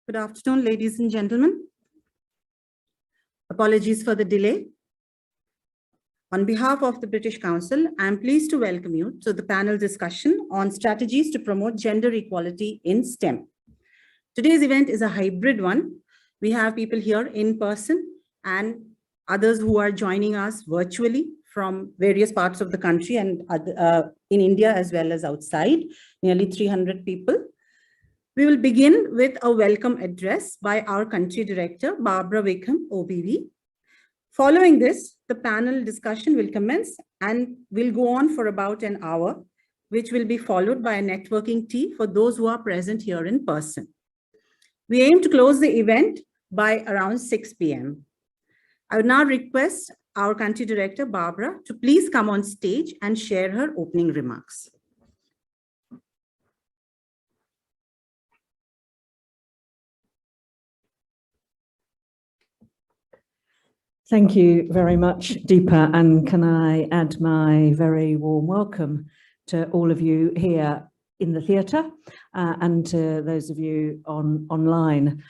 Good afternoon, ladies and gentlemen. Apologies for the delay. On behalf of the British Council, I am pleased to welcome you to the panel discussion on strategies to promote gender equality in STEM. Today's event is a hybrid one. We have people here in person and others who are joining us virtually from various parts of the country and in India as well as outside, nearly 300 people. We will begin with a welcome address by our country director, Barbara Wickham, OBV. Following this, the panel discussion will commence and will go on for about an hour, which will be followed by a networking tea for those who are present here in person. We aim to close the event by around 6 p.m. I would now request our country director, Barbara, to please come on stage and share her opening remarks. Thank you very much, Deepa, and can I add my very warm welcome to all of you here in the theatre and to those of you online.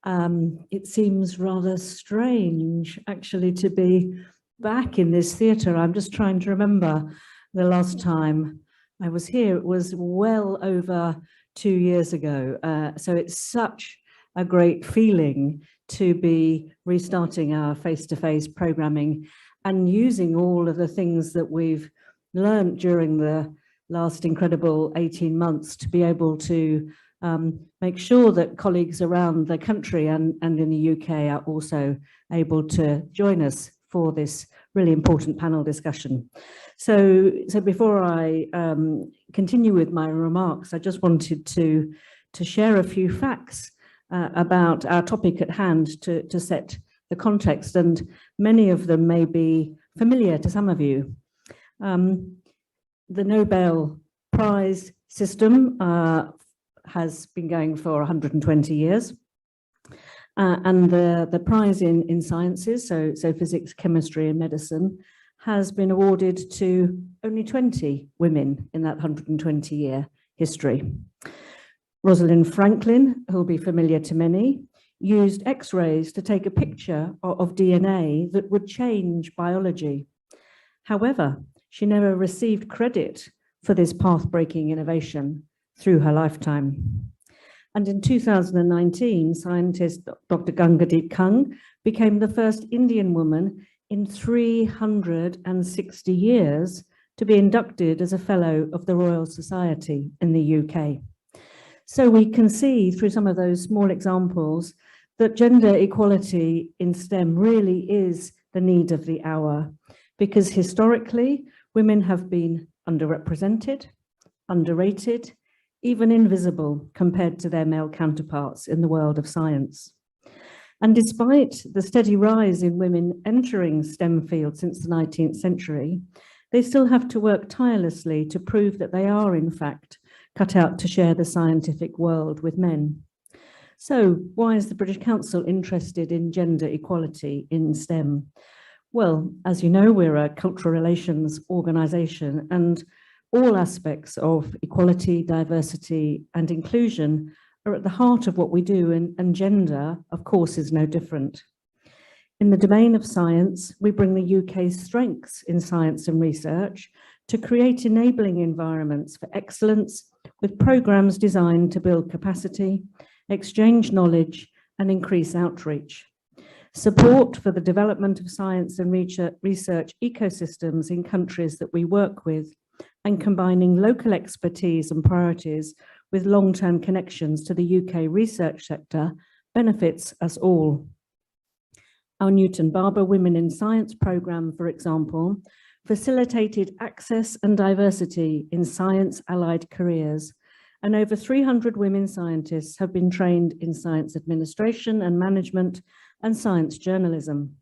It seems rather strange actually to be back in this theatre. I'm just trying to remember the last time I was here. It was well over 2 years ago. So it's such a great feeling to be restarting our face-to-face programming and using all of the things that we've learned during the last incredible 18 months to be able to make sure that colleagues around the country and in the UK are also able to join us for this really important panel discussion. So before I continue with my remarks, I just wanted to share a few facts about our topic at hand to set the context, and many of them may be familiar to some of you. The Nobel Prize system has been going for 120 years, and the prize in sciences, so physics, chemistry and medicine, has been awarded to only 20 women in that 120-year history. Rosalind Franklin, who will be familiar to many, used X-rays to take a picture of DNA that would change biology. However, she never received credit for this path-breaking innovation through her lifetime. And in 2019, scientist Dr. Gangadeep Kang became the first Indian woman in 360 years to be inducted as a Fellow of the Royal Society in the UK. So we can see through some of those small examples that gender equality in STEM really is the need of the hour, because historically women have been underrepresented, underrated, even invisible compared to their male counterparts in the world of science. And despite the steady rise in women entering STEM fields since the 19th century, they still have to work tirelessly to prove that they are in fact cut out to share the scientific world with men. So why is the British Council interested in gender equality in STEM? Well, as you know, we're a cultural relations organisation, and all aspects of equality, diversity and inclusion are at the heart of what we do, and gender, of course, is no different. In the domain of science, we bring the UK's strengths in science and research to create enabling environments for excellence, with programmes designed to build capacity, exchange knowledge and increase outreach. Support for the development of science and research ecosystems in countries that we work with, and combining local expertise and priorities with long-term connections to the UK research sector benefits us all. Our Newton Barber Women in Science programme, for example, facilitated access and diversity in science-allied careers, and over 300 women scientists have been trained in science administration and management and science journalism.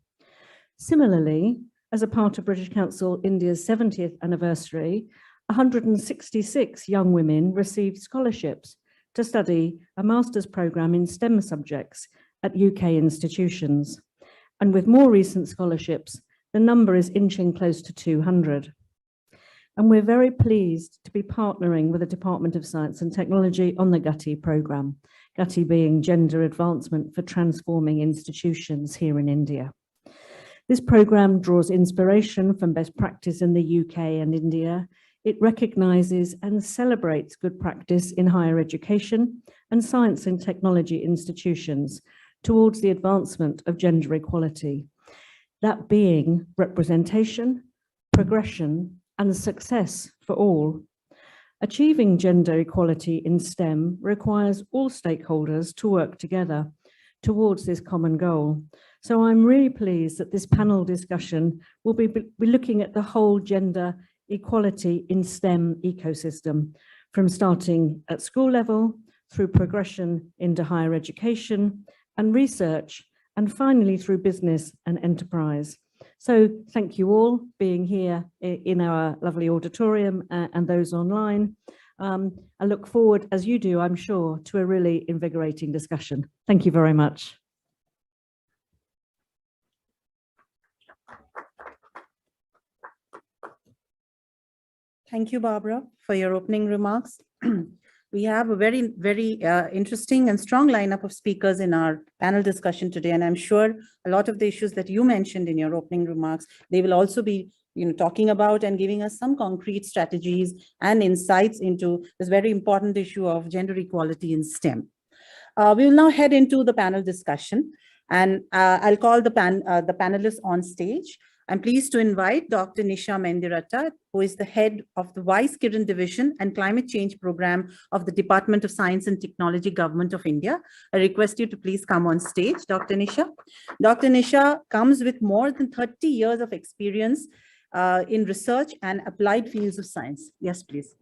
Similarly, as a part of British Council India's 70th anniversary, 166 young women received scholarships to study a master's programme in STEM subjects at UK institutions. And with more recent scholarships, the number is inching close to 200. And we're very pleased to be partnering with the Department of Science and Technology on the GUTI programme, GUTI being Gender Advancement for Transforming Institutions here in India. This programme draws inspiration from best practice in the UK and India. It recognises and celebrates good practice in higher education and science and technology institutions towards the advancement of gender equality, that being representation, progression, and success for all. Achieving gender equality in STEM requires all stakeholders to work together towards this common goal. So I'm really pleased that this panel discussion will be looking at the whole gender equality in STEM ecosystem, from starting at school level, through progression into higher education and research, and finally through business and enterprise. So thank you all being here in our lovely auditorium and those online. I look forward, as you do, I'm sure, to a really invigorating discussion. Thank you very much. Thank you, Barbara, for your opening remarks. We have a very, very interesting and strong lineup of speakers in our panel discussion today. And I'm sure a lot of the issues that you mentioned in your opening remarks, they will also be talking about and giving us some concrete strategies and insights into this very important issue of gender equality in STEM. We will now head into the panel discussion, and I'll call the panelists on stage. I'm pleased to invite Dr. Nisha Mendiratta, who is the head of the Vice Kiran Division and Climate Change Program of the Department of Science and Technology, Government of India. I request you to please come on stage, Dr. Nisha. Dr. Nisha comes with more than 30 years of experience in research and applied fields of science. Yes, please.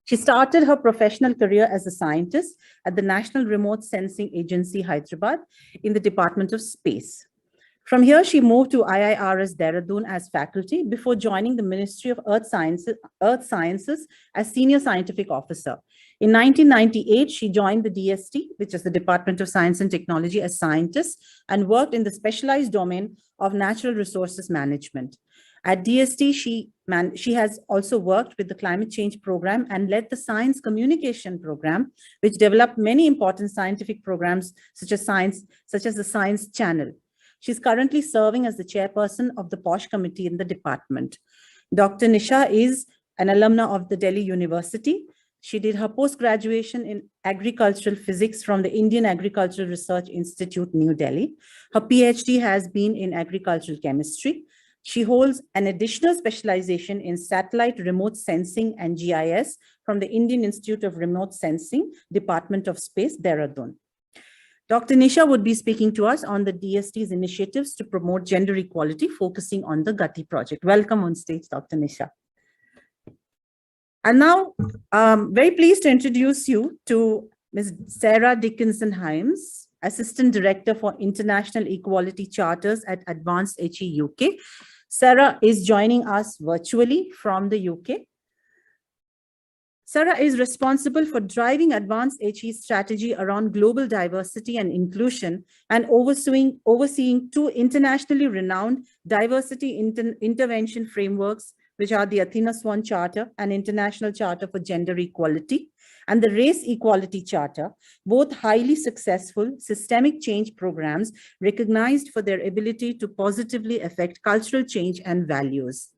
She started her professional career as a scientist at the National Remote Sensing Agency, Hyderabad, in the Department of Space. From here, she moved to IIRS Dehradun as faculty before joining the Ministry of Earth Sciences as Senior Scientific Officer. In 1998, she joined the DST, which is the Department of Science and Technology, as scientist and worked in the specialized domain of natural resources management. At DST, she has also worked with the climate change program and led the science communication program, which developed many important scientific programs such as the Science Channel. She's currently serving as the chairperson of the POSH committee in the department. Dr. Nisha is an alumna of the Delhi University. She did her post-graduation in agricultural physics from the Indian Agricultural Research Institute, New Delhi. Her PhD has been in agricultural chemistry. She holds an additional specialization in satellite remote sensing and GIS from the Indian Institute of Remote Sensing, Department of Space, Dehradun. Dr. Nisha would be speaking to us on the DST's initiatives to promote gender equality, focusing on the GUTI project. Welcome on stage, Dr. Nisha. And now, very pleased to introduce you to Ms. Sarah Dickinson-Hyams, Assistant Director for International Equality Charters at Advanced HE UK. Sarah is joining us virtually from the UK. Sarah is responsible for driving Advanced HE's strategy around global diversity and inclusion and overseeing two internationally renowned diversity intervention frameworks, which are the Athena Swan Charter and International Charter for Gender Equality, and the Race Equality Charter, both highly successful systemic change programs recognized for their ability to positively affect cultural change and values.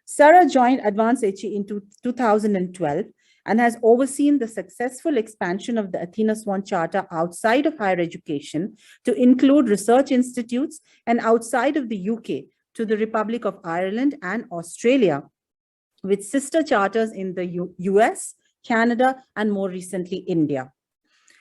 Sarah joined Advanced HE in 2012 and has overseen the successful expansion of the Athena Swan Charter outside of higher education to include research institutes and outside of the UK to the Republic of Ireland and Australia, with sister charters in the US, Canada, and more recently, India,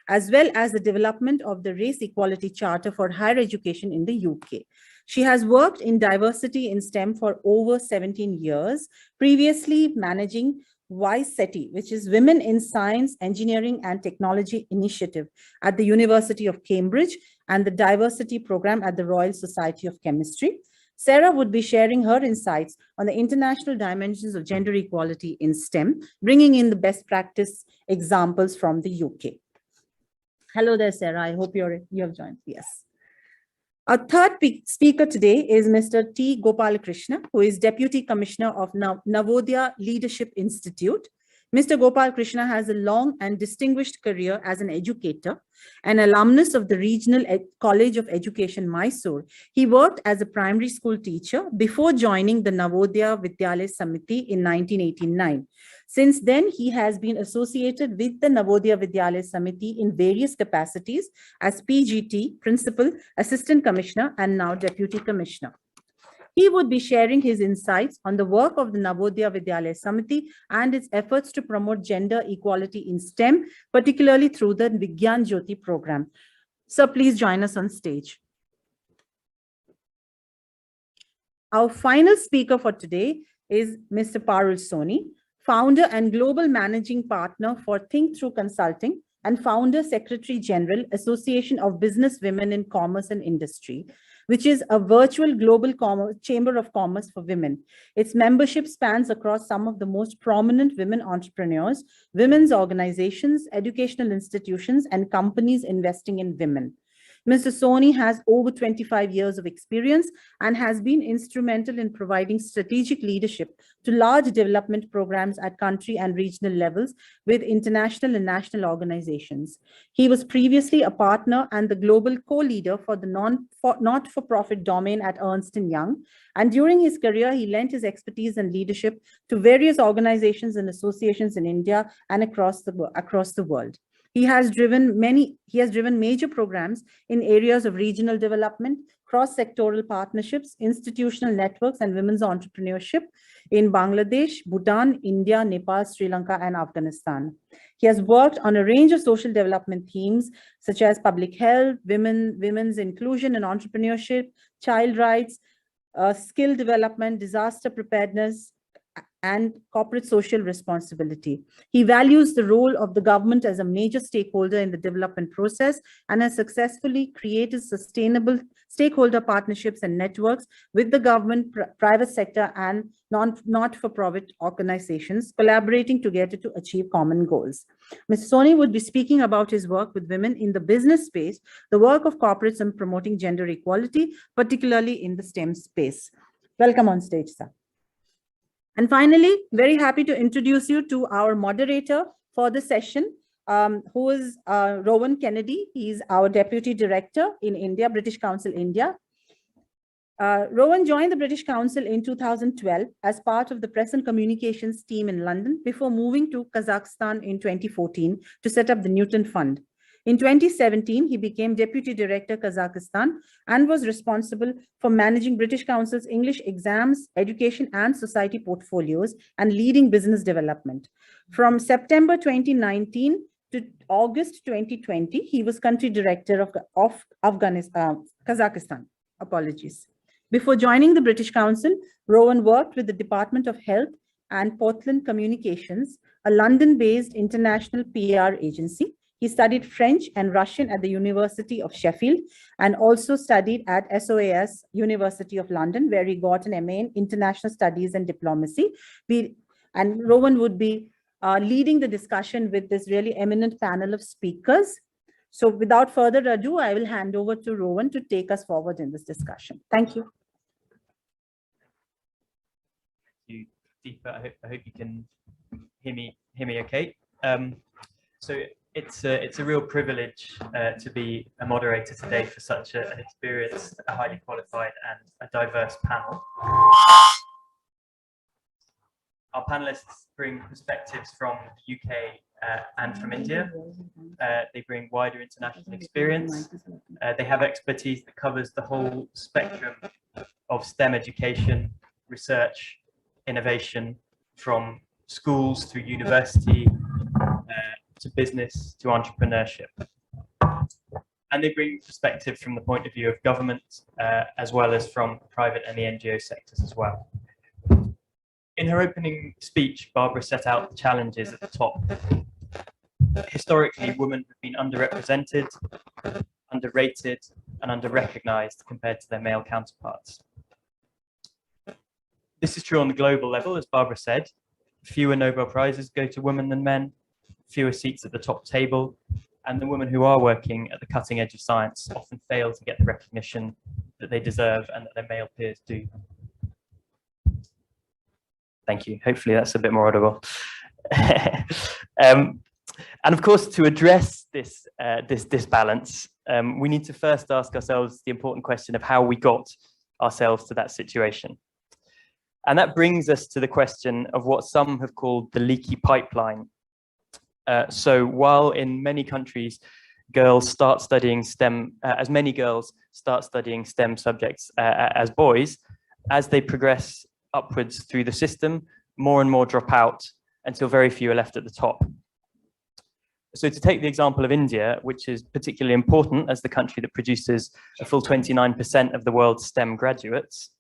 as well as the development of the Race Equality Charter for higher education in the UK. She has worked in diversity in STEM for over 17 years, previously managing WISETI, which is Women in Science, Engineering and Technology Initiative at the University of Cambridge and the Diversity Program at the Royal Society of Chemistry. Sarah would be sharing her insights on the international dimensions of gender equality in STEM, bringing in the best practice examples from the UK. Hello there, Sarah. I hope you have joined. Yes. Our third speaker today is Mr. T. Gopalakrishna, who is Deputy Commissioner of Navodaya Leadership Institute. Mr. Gopalakrishna has a long and distinguished career as an educator, an alumnus of the Regional College of Education, Mysore. He worked as a primary school teacher before joining the Navodaya Vidyalaya Samiti in 1989. Since then, he has been associated with the Navodaya Vidyalaya Samiti in various capacities as PGT, Principal, Assistant Commissioner, and now Deputy Commissioner. He would be sharing his insights on the work of the Navodaya Vidyalaya Samiti and its efforts to promote gender equality in STEM, particularly through the Vigyan Jyoti program. Sir, please join us on stage. Our final speaker for today is Mr. Parul Soni, founder and global managing partner for Think Through Consulting and founder Secretary General, Association of Business Women in Commerce and Industry, which is a virtual global chamber of commerce for women. Its membership spans across some of the most prominent women entrepreneurs, women's organizations, educational institutions, and companies investing in women. Mr. Soni has over 25 years of experience and has been instrumental in providing strategic leadership to large development programs at country and regional levels with international and national organizations. He was previously a partner and the global co-leader for the not-for-profit domain at Ernst & Young. And during his career, he lent his expertise and leadership to various organizations and associations in India and across the world. He has driven major programs in areas of regional development, cross-sectoral partnerships, institutional networks, and women's entrepreneurship in Bangladesh, Bhutan, India, Nepal, Sri Lanka, and Afghanistan. He has worked on a range of social development themes, such as public health, women's inclusion and entrepreneurship, child rights, skill development, disaster preparedness, and corporate social responsibility. He values the role of the government as a major stakeholder in the development process and has successfully created sustainable stakeholder partnerships and networks with the government, private sector, and not-for-profit organizations collaborating together to achieve common goals. Mr. Soni would be speaking about his work with women in the business space, the work of corporates in promoting gender equality, particularly in the STEM space. Welcome on stage, sir. And finally, very happy to introduce you to our moderator for the session, who is Rowan Kennedy. He's our Deputy Director in India, British Council, India. Rowan joined the British Council in 2012 as part of the press and communications team in London before moving to Kazakhstan in 2014 to set up the Newton Fund. In 2017, he became Deputy Director, Kazakhstan, and was responsible for managing British Council's English exams, education, and society portfolios, and leading business development. From September 2019 to August 2020, he was Country Director of Kazakhstan. Apologies. Before joining the British Council, Rowan worked with the Department of Health and Portland Communications, a London-based international PR agency. He studied French and Russian at the University of Sheffield and also studied at SOAS, University of London, where he got an MA in International Studies and Diplomacy. And Rowan would be leading the discussion with this really eminent panel of speakers. So without further ado, I will hand over to Rowan to take us forward in this discussion. Thank you. Thank you, Deepa. I hope you can hear me okay. So it's a real privilege to be a moderator today for such an experienced, a highly qualified, and a diverse panel. Our panelists bring perspectives from the UK and from India. They bring wider international experience. They have expertise that covers the whole spectrum of STEM education, research, innovation, from schools through university, to business, to entrepreneurship. And they bring perspective from the point of view of government, as well as from private and the NGO sectors as well. In her opening speech, Barbara set out the challenges at the top. Historically, women have been underrepresented, underrated, and under-recognized compared to their male counterparts. This is true on the global level, as Barbara said. Fewer Nobel Prizes go to women than men, fewer seats at the top table, And the women who are working at the cutting edge of science often fail to get the recognition that they deserve and that their male peers do. Thank you. Hopefully that's a bit more audible. And of course, to address this balance, we need to first ask ourselves the important question of how we got ourselves to that situation. And that brings us to the question of what some have called the leaky pipeline. So while in many countries, girls start studying STEM, as many girls start studying STEM subjects as boys, as they progress upwards through the system, more and more drop out until very few are left at the top. So to take the example of India, which is particularly important as the country that produces a full 29% of the world's STEM graduates,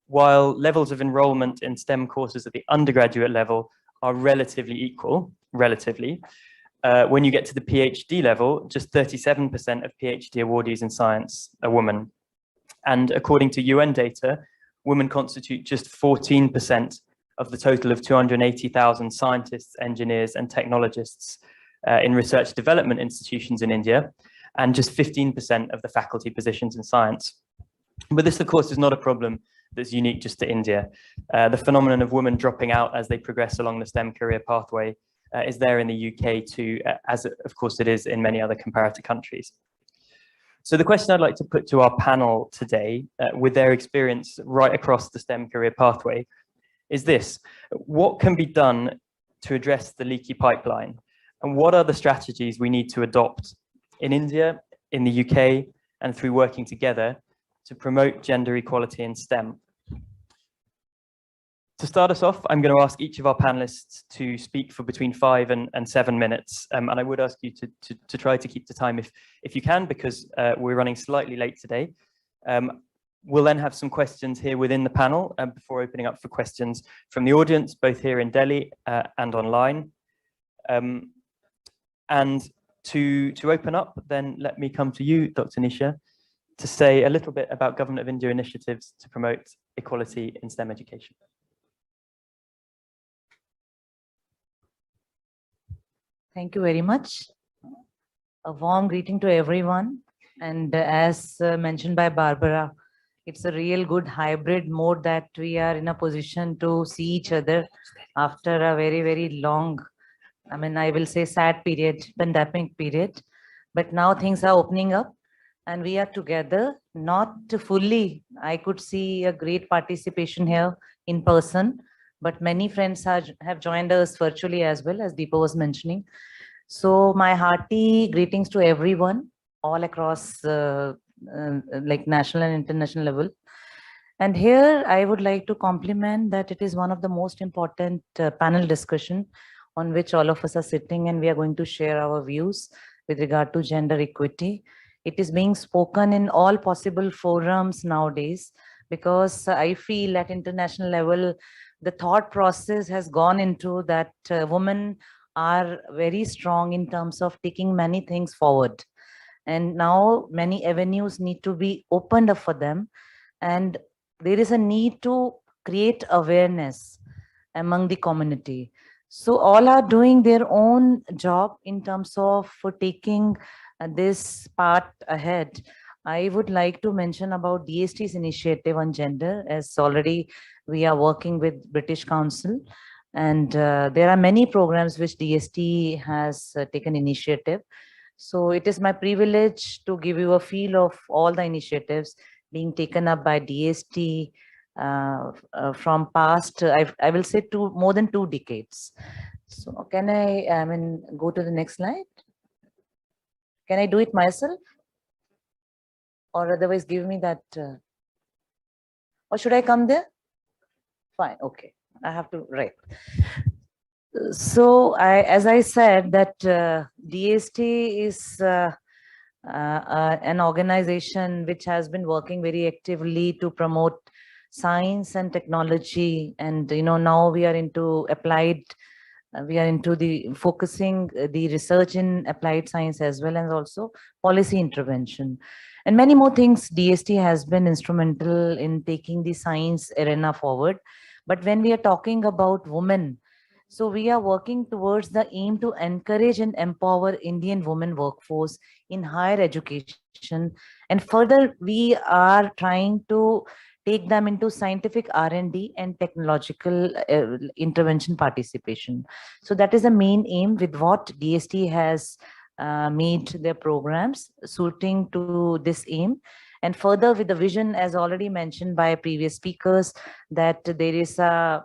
while levels of enrollment in STEM courses at the undergraduate level are relatively equal, when you get to the PhD level, just 37% of PhD awardees in science are women. And according to UN data, women constitute just 14% of the total of 280,000 scientists, engineers, and technologists in research development institutions in India, and just 15% of the faculty positions in science. But this, of course, is not a problem that's unique just to India. The phenomenon of women dropping out as they progress along the STEM career pathway is there in the UK too, as of course it is in many other comparator countries. So the question I'd like to put to our panel today, with their experience right across the STEM career pathway, is this: what can be done to address the leaky pipeline? And what are the strategies we need to adopt in India, in the UK, and through working together to promote gender equality in STEM? To start us off, I'm going to ask each of our panelists to speak for between 5 and 7 minutes. And I would ask you to try to keep the time if you can, because we're running slightly late today. We'll then have some questions here within the panel before opening up for questions from the audience, both here in Delhi and online. And to open up, then let me come to you, Dr. Nisha, to say a little bit about Government of India initiatives to promote equality in STEM education. Thank you very much. A warm greeting to everyone. And as mentioned by Barbara, it's a real good hybrid mode that we are in a position to see each other after a very, very long, I will say sad period, pandemic period. But now things are opening up and we are together, not fully. I could see a great participation here in person, but many friends have joined us virtually as well, as Deepa was mentioning. So my hearty greetings to everyone all across like national and international level. And here I would like to compliment that it is one of the most important panel discussion on which all of us are sitting, and we are going to share our views with regard to gender equity. It is being spoken in all possible forums nowadays, because I feel at international level, the thought process has gone into that women are very strong in terms of taking many things forward. And now many avenues need to be opened up for them. And there is a need to create awareness among the community. So all are doing their own job in terms of taking this part ahead. I would like to mention about DST's initiative on gender, as already we are working with British Council. And there are many programs which DST has taken initiative. So it is my privilege to give you a feel of all the initiatives being taken up by DST from past, I will say more than 2 decades. So can I go to the next slide? Can I do it myself? Or otherwise give me that, or should I come there? Fine, okay, I have to write. So as I said, that DST is an organization which has been working very actively to promote science and technology. And, now we are into applied, we are into the focusing the research in applied science as well, as also policy intervention. And many more things DST has been instrumental in taking the science arena forward. But when we are talking about women, So we are working towards the aim to encourage and empower Indian women workforce in higher education. And further, we are trying to take them into scientific R&D and technological intervention participation. So that is the main aim with what DST has made their programs suiting to this aim. And further with the vision, as already mentioned by previous speakers, that there is a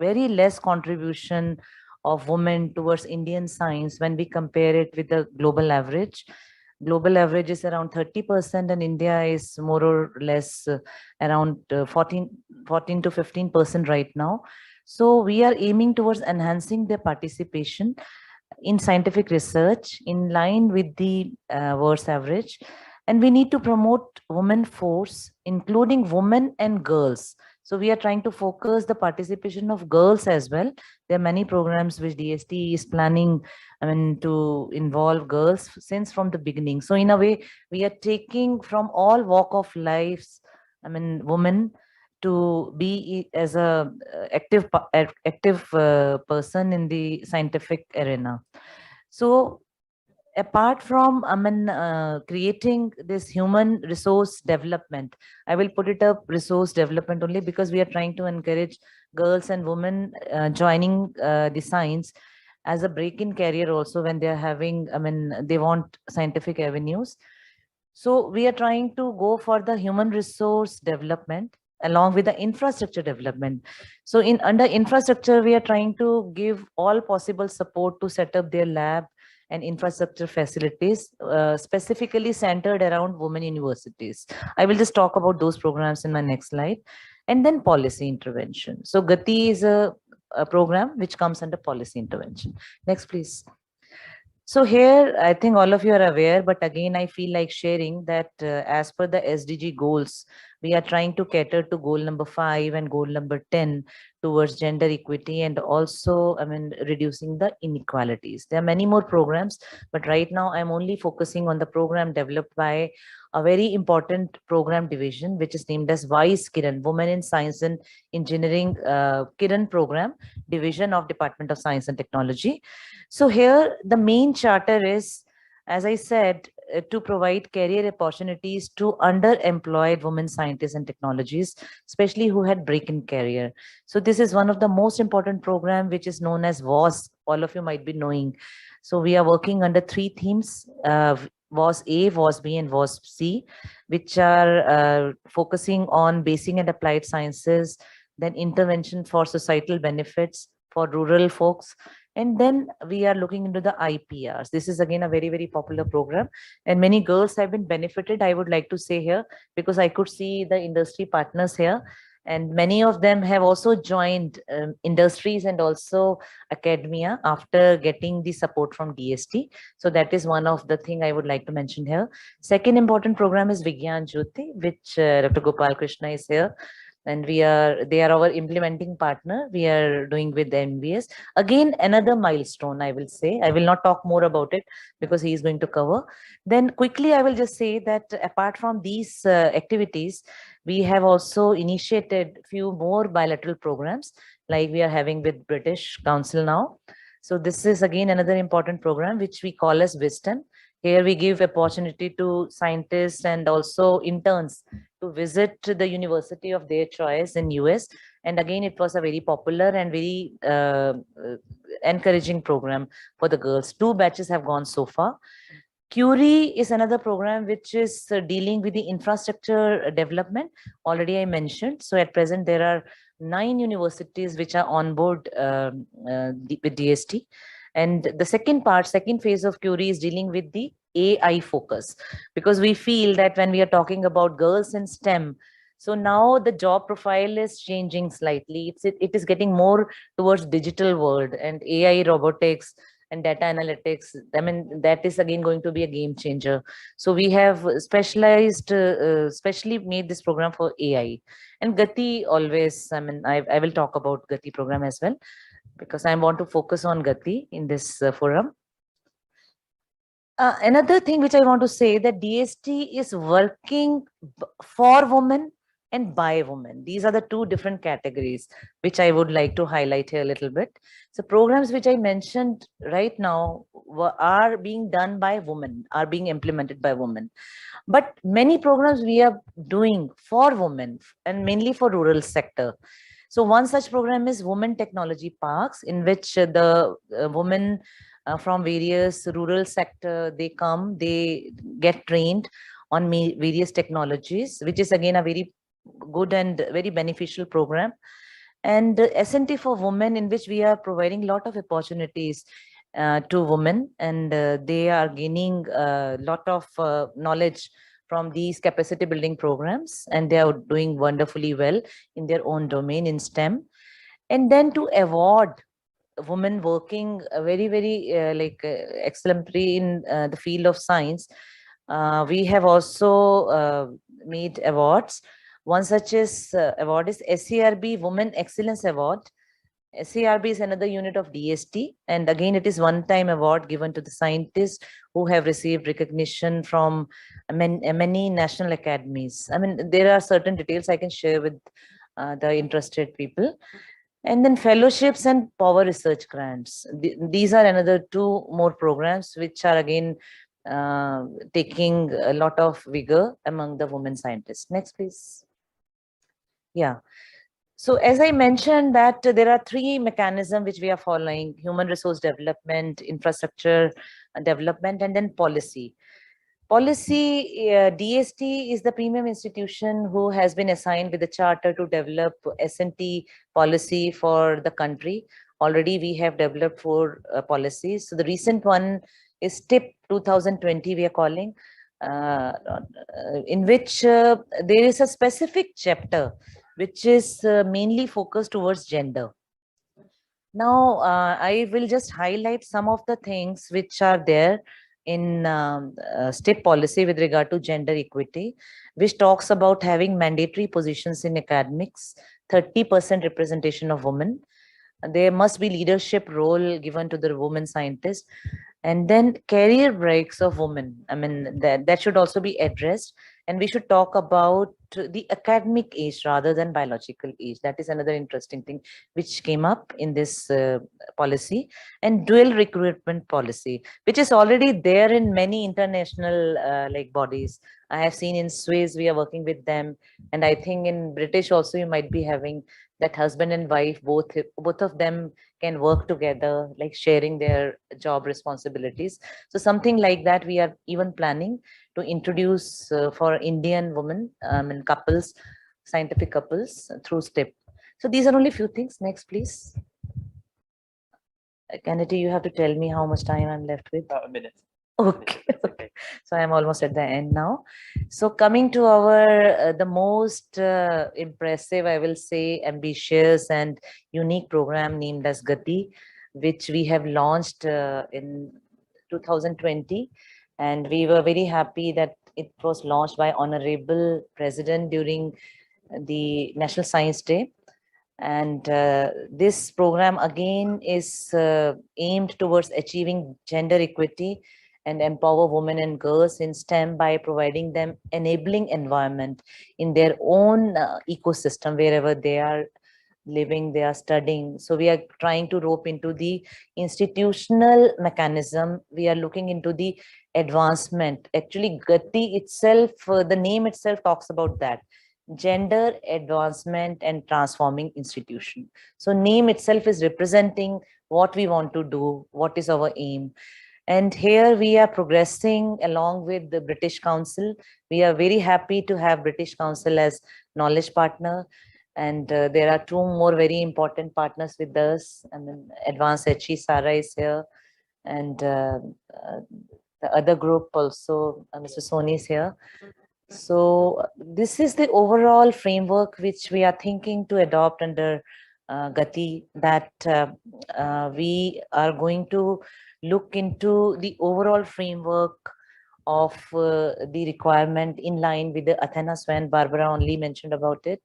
very less contribution of women towards Indian science when we compare it with the global average. Global average is around 30% and India is more or less around 14 to 15% right now. So we are aiming towards enhancing their participation in scientific research in line with the world's average. And we need to promote women force, including women and girls. So we are trying to focus the participation of girls as well. There are many programs which DST is planning, to involve girls since from the beginning. So in a way, we are taking from all walk of lives, women to be as a active person in the scientific arena. So apart from creating this human resource development, I will put it up resource development only because we are trying to encourage girls and women joining the science as a break-in career also when they are having, they want scientific avenues. So we are trying to go for the human resource development along with the infrastructure development. So under infrastructure, we are trying to give all possible support to set up their lab and infrastructure facilities, specifically centered around women universities. I will just talk about those programs in my next slide. And then policy intervention. So Gati is a program which comes under policy intervention. Next, please. So here, I think all of you are aware, but again, I feel like sharing that as per the SDG goals, we are trying to cater to goal number 5 and goal number 10 towards gender equity and also, reducing the inequalities. There are many more programs, but right now I'm only focusing on the program developed by a very important program division, which is named as WISE Kiran, Women in Science and Engineering Kiran Program Division of Department of Science and Technology. So here the main charter is, as I said, to provide career opportunities to underemployed women scientists and technologists, especially who had break-in career. So this is one of the most important program, which is known as WAS. All of you might be knowing. So we are working under 3 themes, WAS A, WAS B, and WAS C, which are focusing on basic and applied sciences, then intervention for societal benefits for rural folks. And then we are looking into the IPRs. This is again a very, very popular program and many girls have been benefited, I would like to say here, because I could see the industry partners here and many of them have also joined industries and also academia after getting the support from DST. So that is one of the thing I would like to mention here. Second important program is Vigyan Jyoti, which Dr. Gopal Krishna is here. And they are our implementing partner. We are doing with the MVS. Again, another milestone, I will say. I will not talk more about it because he is going to cover. Then quickly, I will just say that apart from these activities, we have also initiated few more bilateral programs like we are having with British Council now. So this is again another important program which we call as Wisdom. Here we give opportunity to scientists and also interns to visit the university of their choice in US. And again, it was a very popular and very encouraging program for the girls. 2 batches have gone so far. Curie is another program which is dealing with the infrastructure development. Already I mentioned. So at present, there are 9 universities which are on board with DST. And the second phase of Curie is dealing with the AI focus, because we feel that when we are talking about girls in STEM, so now the job profile is changing slightly. It is getting more towards digital world and AI, robotics and data analytics. That is again going to be a game changer. So we have specialized, specially made this program for AI. And Gati always, I will talk about Gati program as well, because I want to focus on Gati in this forum. Another thing which I want to say that DST is working for women and by women. These are the two different categories which I would like to highlight here a little bit. So programs which I mentioned right now are being done by women, are being implemented by women. But many programs we are doing for women and mainly for rural sector. So one such program is Women Technology Parks, in which the women from various rural sector, they come, they get trained on various technologies, which is again a very good and very beneficial program. And S&T for Women, in which we are providing a lot of opportunities to women, and they are gaining a lot of knowledge from these capacity building programs, and they are doing wonderfully well in their own domain in STEM. And then to award women working very, very exemplary in the field of science, we have also made awards. One such award is SCRB Women Excellence Award. SCRB is another unit of DST, and again it is one-time award given to the scientists who have received recognition from many national academies. I mean, there are certain details I can share with the interested people. And then fellowships and power research grants. These are another two more programs which are again taking a lot of vigor among the women scientists. Next, please. Yeah. So as I mentioned that there are three mechanisms which we are following: human resource development, infrastructure development, and then policy. Policy, DST is the premium institution who has been assigned with the charter to develop S&T policy for the country. Already we have developed 4 policies. So the recent one is TIP 2020, we are calling, in which there is a specific chapter which is mainly focused towards gender. Now, I will just highlight some of the things which are there in STIP policy with regard to gender equity, which talks about having mandatory positions in academics, 30% representation of women. There must be leadership role given to the women scientists, and then career breaks of women. I mean, that should also be addressed, and we should talk about the academic age rather than biological age. That is another interesting thing which came up in this policy. And dual recruitment policy, which is already there in many international bodies. I have seen in Swiss, we are working with them, and I think in British also you might be having that husband and wife, both of them can work together, like sharing their job responsibilities. So something like that we are even planning to introduce for Indian women and couples, scientific couples through STIP. So these are only few things. Next, please. Kennedy, you have to tell me how much time I'm left with. About a minute. Okay. Okay. So I'm almost at the end now. So coming to our the most impressive, I will say, ambitious and unique program named as Gati, which we have launched in 2020, and we were very happy that it was launched by Honorable President during the National Science Day. And this program again is aimed towards achieving gender equity and empower women and girls in STEM by providing them enabling environment in their own ecosystem wherever they are living, they are studying. So we are trying to rope into the institutional mechanism. We are looking into the advancement. Actually, Gati itself, the name itself talks about that. Gender advancement and transforming institution. So name itself is representing what we want to do, what is our aim. And here we are progressing along with the British Council. We are very happy to have British Council as knowledge partner. And there are 2 more very important partners with us. I mean, Advanced HE, Sarah is here. And the other group also, Mr. Soni is here. So this is the overall framework which we are thinking to adopt under Gati, that we are going to look into the overall framework of the requirement in line with the Athena Swan. Barbara only mentioned about it.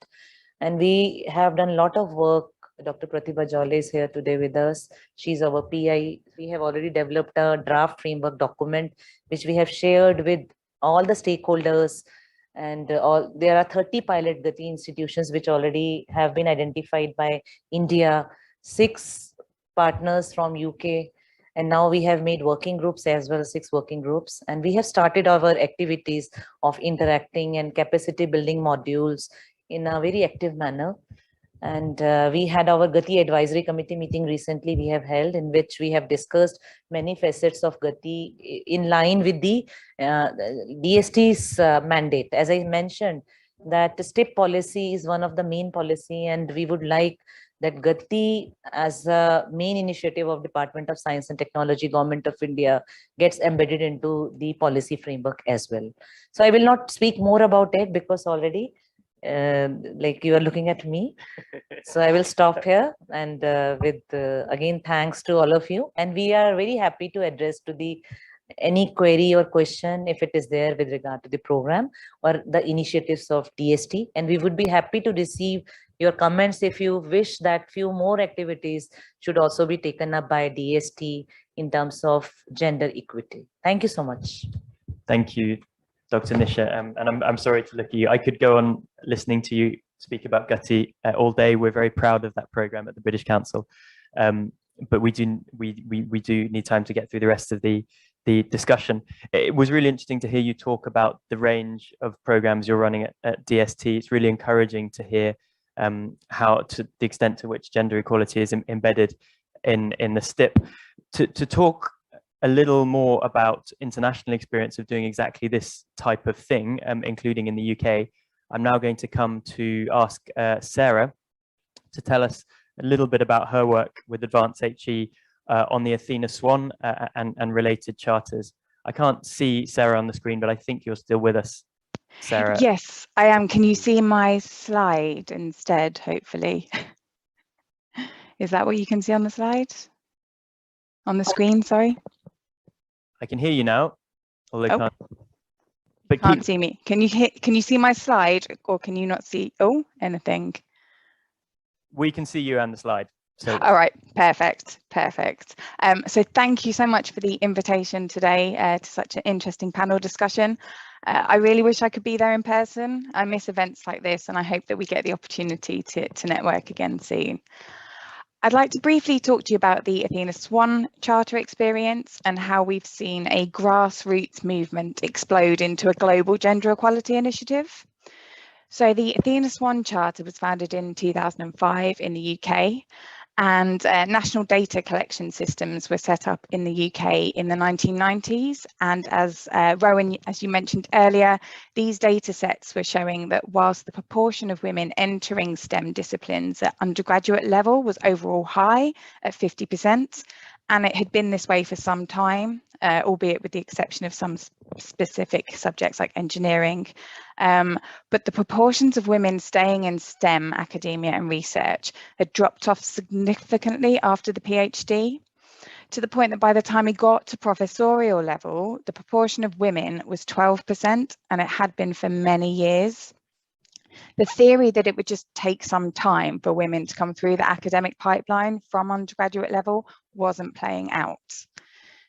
And we have done a lot of work. Dr. Pratibha Jole is here today with us. She's our PI. We have already developed a draft framework document, which we have shared with all the stakeholders And there are 30 pilot Gati institutions which already have been identified by India, 6 partners from UK, and now we have made working groups as well, 6 working groups, and we have started our activities of interacting and capacity building modules in a very active manner. And we had our Gati Advisory Committee meeting recently we have held, in which we have discussed many facets of Gati in line with the DST's mandate. As I mentioned, that STEP policy is one of the main policy, and we would like that Gati as a main initiative of Department of Science and Technology, Government of India, gets embedded into the policy framework as well. So I will not speak more about it because already like you are looking at me. So I will stop here, and with again, thanks to all of you. And we are very happy to address to the any query or question if it is there with regard to the program or the initiatives of DST. And we would be happy to receive your comments if you wish that few more activities should also be taken up by DST in terms of gender equity. Thank you so much. Thank you, Dr. Nisha. And I'm sorry to look at you. I could go on listening to you speak about Gati all day. We're very proud of that program at the British Council. But we do need time to get through the rest of the discussion. It was really interesting to hear you talk about the range of programs you're running at DST. It's really encouraging to hear how, to the extent to which gender equality is embedded in the STIP. To talk a little more about international experience of doing exactly this type of thing, including in the UK, I'm now going to come to ask Sarah to tell us a little bit about her work with Advanced HE on the Athena Swan and related charters. I can't see Sarah on the screen, but I think you're still with us, Sarah. Yes, I am. Can you see my slide instead, hopefully? Is that what you can see on the slide? On the screen, sorry? I can hear you now, although Oh. but Can't see me. Can you see my slide, or can you not see anything? We can see you and the slide. So all right, perfect. So thank you so much for the invitation today to such an interesting panel discussion. I really wish I could be there in person. I miss events like this, and I hope that we get the opportunity to network again soon. I'd like to briefly talk to you about the Athena Swan Charter experience and how we've seen a grassroots movement explode into a global gender equality initiative. So the Athena Swan Charter was founded in 2005 in the UK, and national data collection systems were set up in the UK in the 1990s. And as Rowan, as you mentioned earlier, these data sets were showing that whilst the proportion of women entering STEM disciplines at undergraduate level was overall high at 50%, and it had been this way for some time, albeit with the exception of some specific subjects like engineering. But the proportions of women staying in STEM academia and research had dropped off significantly after the PhD, to the point that by the time we got to professorial level, the proportion of women was 12%, and it had been for many years. The theory that it would just take some time for women to come through the academic pipeline from undergraduate level wasn't playing out.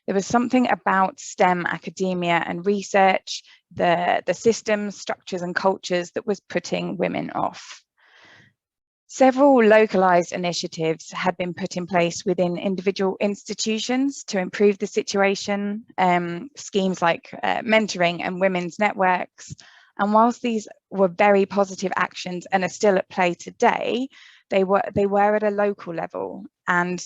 There was something about STEM academia and research, the systems, structures and cultures that was putting women off. Several localized initiatives had been put in place within individual institutions to improve the situation, schemes like mentoring and women's networks. And whilst these were very positive actions and are still at play today, they were at a local level. And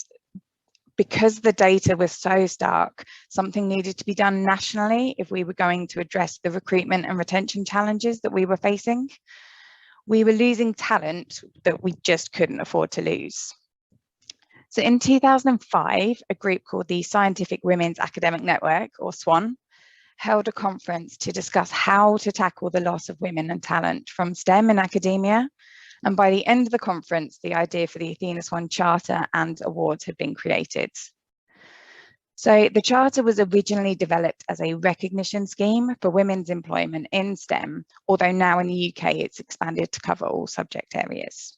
because the data was so stark, something needed to be done nationally if we were going to address the recruitment and retention challenges that we were facing. We were losing talent that we just couldn't afford to lose. So in 2005, a group called the Scientific Women's Academic Network, or SWAN, held a conference to discuss how to tackle the loss of women and talent from STEM in academia. And by the end of the conference, the idea for the Athena Swan Charter and awards had been created. So the charter was originally developed as a recognition scheme for women's employment in STEM, although now in the UK it's expanded to cover all subject areas.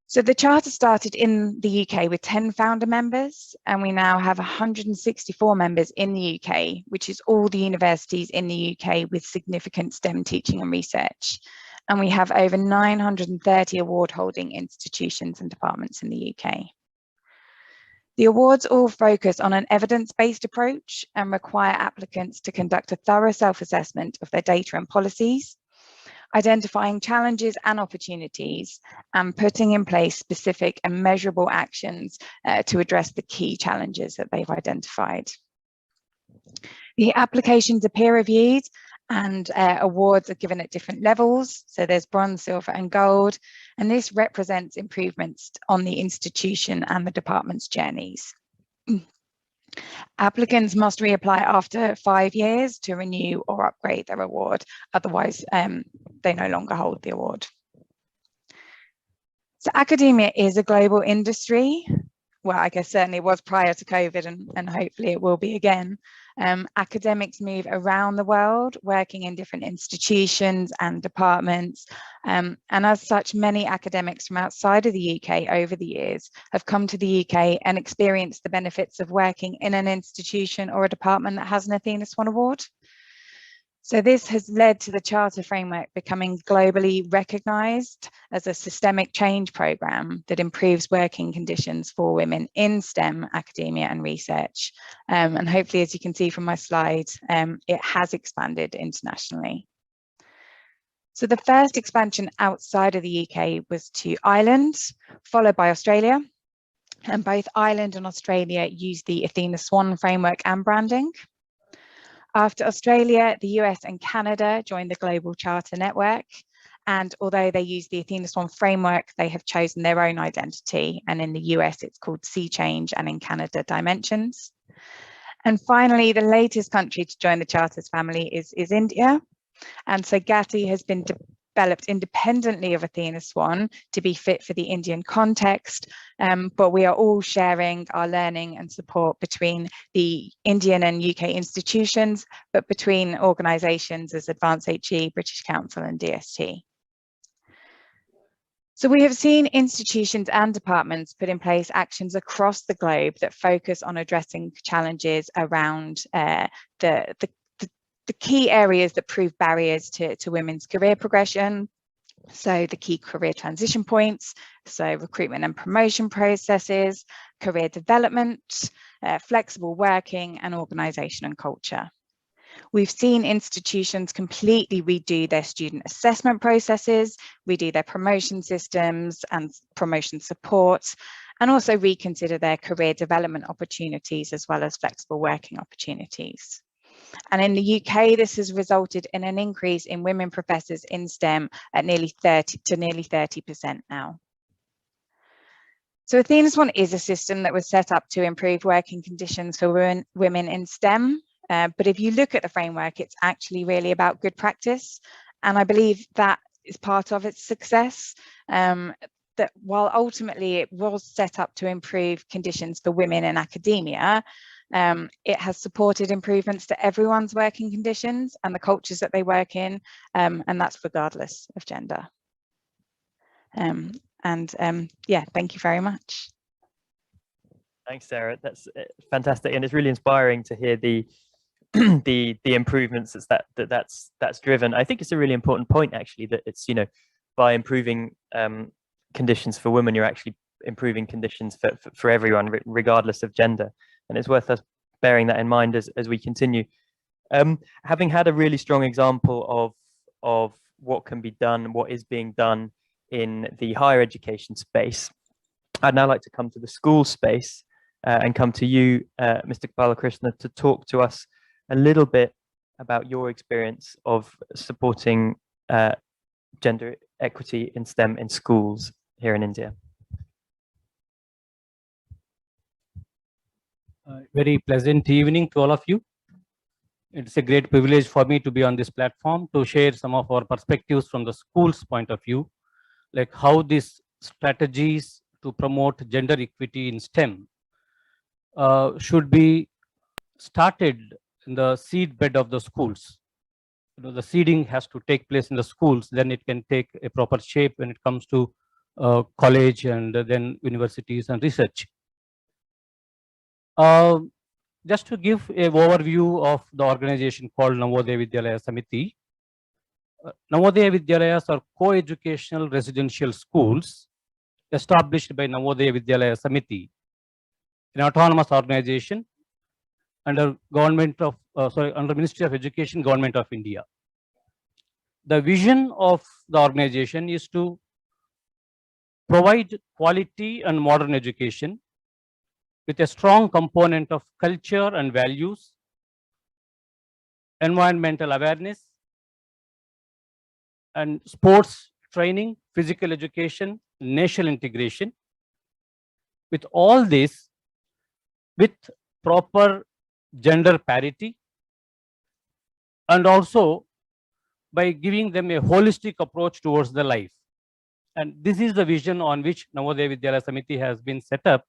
So the Charter started in the UK with 10 founder members, and we now have 164 members in the UK, which is all the universities in the UK with significant STEM teaching and research. And we have over 930 award-holding institutions and departments in the UK. The awards all focus on an evidence-based approach and require applicants to conduct a thorough self-assessment of their data and policies, identifying challenges and opportunities, and putting in place specific and measurable actions to address the key challenges that they've identified. The applications are peer-reviewed, and awards are given at different levels. So there's bronze, silver, and gold, and this represents improvements on the institution and the department's journeys. Applicants must reapply after 5 years to renew or upgrade their award, otherwise they no longer hold the award. So academia is a global industry. Well, I guess certainly it was prior to COVID, and hopefully it will be again. Academics move around the world, working in different institutions and departments. And as such, many academics from outside of the UK over the years have come to the UK and experienced the benefits of working in an institution or a department that has an Athena Swan Award. So this has led to the Charter framework becoming globally recognised as a systemic change programme that improves working conditions for women in STEM, academia and research. And hopefully, as you can see from my slide, it has expanded internationally. So the first expansion outside of the UK was to Ireland, followed by Australia. And both Ireland and Australia use the Athena Swan framework and branding. After Australia, the US and Canada joined the Global Charter Network. And although they use the Athena Swan framework, they have chosen their own identity. And in the US, it's called Sea Change, and in Canada, Dimensions. And finally, the latest country to join the Charters family is India. And so GATI has been developed independently of Athena Swan to be fit for the Indian context, but we are all sharing our learning and support between the Indian and UK institutions, but between organisations as Advanced HE, British Council and DST. So we have seen institutions and departments put in place actions across the globe that focus on addressing challenges around the key areas that prove barriers to women's career progression. So the key career transition points, so recruitment and promotion processes, career development, flexible working and organisation and culture. We've seen institutions completely redo their student assessment processes, redo their promotion systems and promotion support, and also reconsider their career development opportunities as well as flexible working opportunities. And in the UK, this has resulted in an increase in women professors in STEM at nearly 30% now. So Athena Swan is a system that was set up to improve working conditions for women in STEM. But if you look at the framework, it's actually really about good practice. And I believe that is part of its success. That while ultimately it was set up to improve conditions for women in academia, it has supported improvements to everyone's working conditions and the cultures that they work in, and that's regardless of gender. Yeah, thank you very much. Thanks, Sarah. That's fantastic, and it's really inspiring to hear the the improvements that's driven. I think it's a really important point, actually, that it's, you know, by improving conditions for women, you're actually improving conditions for everyone, regardless of gender. And it's worth us bearing that in mind as we continue. Having had a really strong example of what can be done, what is being done in the higher education space, I'd now like to come to the school space and come to you, Mr. Balakrishna, to talk to us a little bit about your experience of supporting gender equity in STEM in schools here in India. Very pleasant evening to all of you. It's a great privilege for me to be on this platform to share some of our perspectives from the school's point of view, like how these strategies to promote gender equity in STEM should be started in the seed bed of the schools. You know, the seeding has to take place in the schools, then it can take a proper shape when it comes to college and then universities and research. Just to give an overview of the organization called Navodaya Vidyalaya Samiti. Navodaya Vidyalayas are co-educational residential schools established by Navodaya Vidyalaya Samiti, an autonomous organization under under Ministry of Education, Government of India. The vision of the organization is to provide quality and modern education with a strong component of culture and values, environmental awareness, and sports training, physical education, national integration. With all this, with proper gender parity, and also by giving them a holistic approach towards the life. And this is the vision on which Navodaya Vidyalaya Samiti has been set up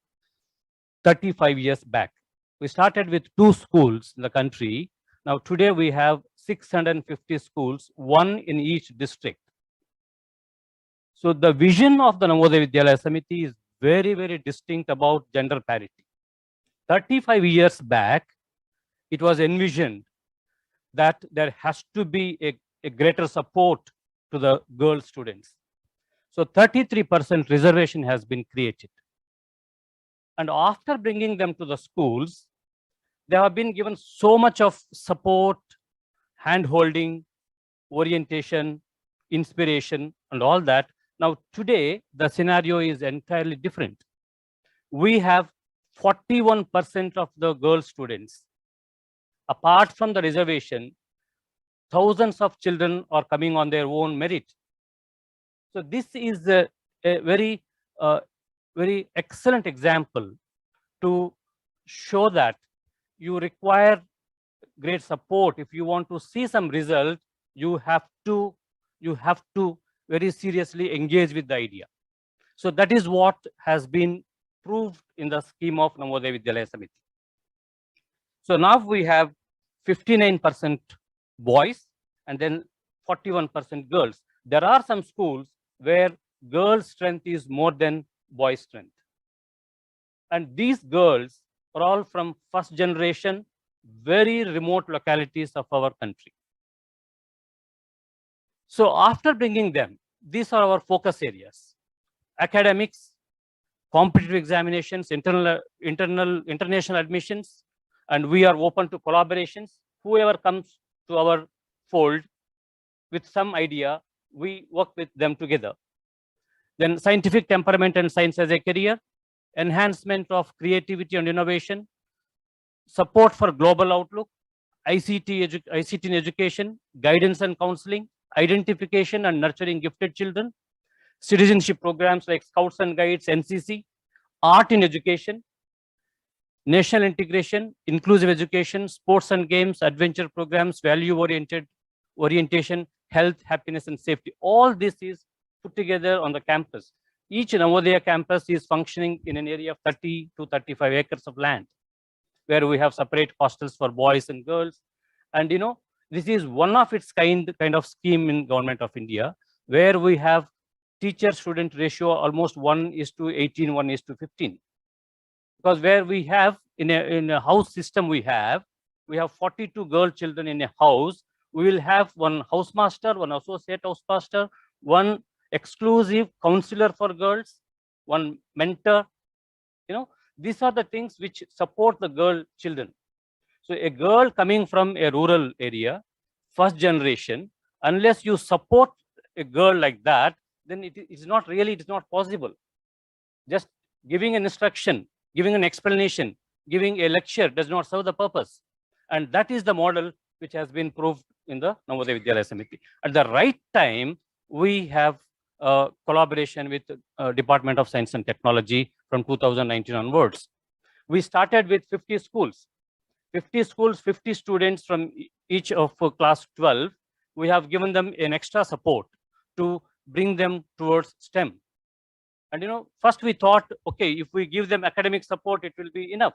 35 years back. We started with 2 schools in the country. Now today we have 650 schools, 1 in each district. So the vision of the Navodaya Vidyalaya Samiti is very, very distinct about gender parity. 35 years back, it was envisioned that there has to be a greater support to the girl students. So 33% reservation has been created. And after bringing them to the schools, they have been given so much of support, hand-holding, orientation, inspiration, and all that. Now, today, the scenario is entirely different. We have 41% of the girl students. Apart from the reservation, thousands of children are coming on their own merit. So this is a very, very excellent example to show that you require great support. If you want to see some result, you have to very seriously engage with the idea. So that is what has been proved in the scheme of Navodaya Vidyalaya Samiti. So now we have 59% boys and then 41% girls. There are some schools where girls' strength is more than boys' strength. And these girls are all from first generation, very remote localities of our country. So after bringing them, these are our focus areas: academics, competitive examinations, international admissions, and we are open to collaborations. Whoever comes to our fold with some idea, we work with them together. Then scientific temperament and science as a career, enhancement of creativity and innovation, support for global outlook, ICT in education, guidance and counseling, identification and nurturing gifted children, citizenship programs like Scouts and Guides, NCC, art in education, national integration, inclusive education, sports and games, adventure programs, orientation, health, happiness, and safety. All this is put together on the campus. Each Navodaya campus is functioning in an area of 30 to 35 acres of land, where we have separate hostels for boys and girls. And this is one of its kind of scheme in Government of India, where we have teacher-student ratio almost 1:18, 1:15. Because where we have in a house system, we have 42 girl children in a house. We will have one housemaster, one associate housemaster, one exclusive counselor for girls, one mentor. These are the things which support the girl children. So a girl coming from a rural area, first generation, unless you support a girl like that, then it is not possible. Just giving an instruction, giving an explanation, giving a lecture does not serve the purpose. And that is the model which has been proved in the Navodaya Vidyalaya Samiti. At the right time, we have collaboration with Department of Science and Technology from 2019 onwards. We started with 50 schools. 50 schools, 50 students from each of class 12. We have given them an extra support to bring them towards STEM. And first we thought, okay, if we give them academic support, it will be enough.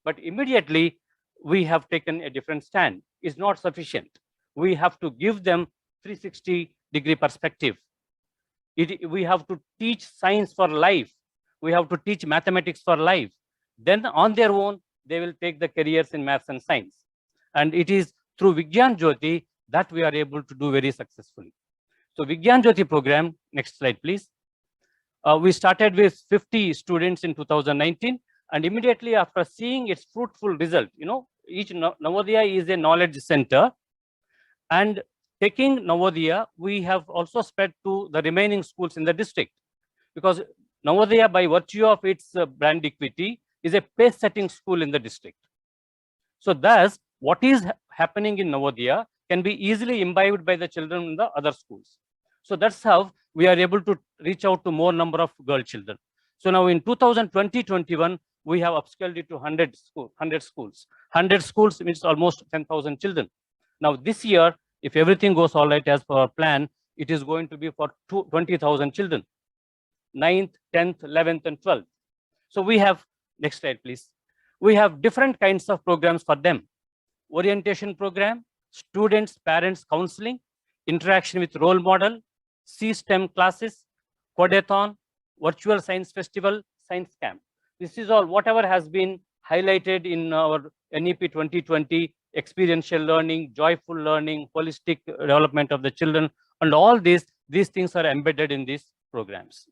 But immediately we have taken a different stand. It's not sufficient. We have to give them 360-degree perspective. We have to teach science for life. We have to teach mathematics for life. Then on their own, they will take the careers in maths and science. And it is through Vigyan Jyoti that we are able to do very successfully. So Vigyan Jyoti program, next slide, please. We started with 50 students in 2019, and immediately after seeing its fruitful result, each Navodaya is a knowledge center, and taking Navodaya, we have also spread to the remaining schools in the district, because Navodaya, by virtue of its brand equity, is a pace-setting school in the district. So thus, what is happening in Navodaya can be easily imbibed by the children in the other schools. So that's how we are able to reach out to more number of girl children. So now in 2020-21, we have upscaled it to 100 schools. 100 schools means almost 10,000 children. Now this year, if everything goes all right as per our plan, it is going to be for 20,000 children, 9th, 10th, 11th, and 12th. So we have, next slide, please. We have different kinds of programs for them. Orientation program, students, parents, counseling, interaction with role model, C-STEM classes, Quadathon, virtual science festival, science camp. This is all whatever has been highlighted in our NEP 2020, experiential learning, joyful learning, holistic development of the children, and all these things are embedded in these programs.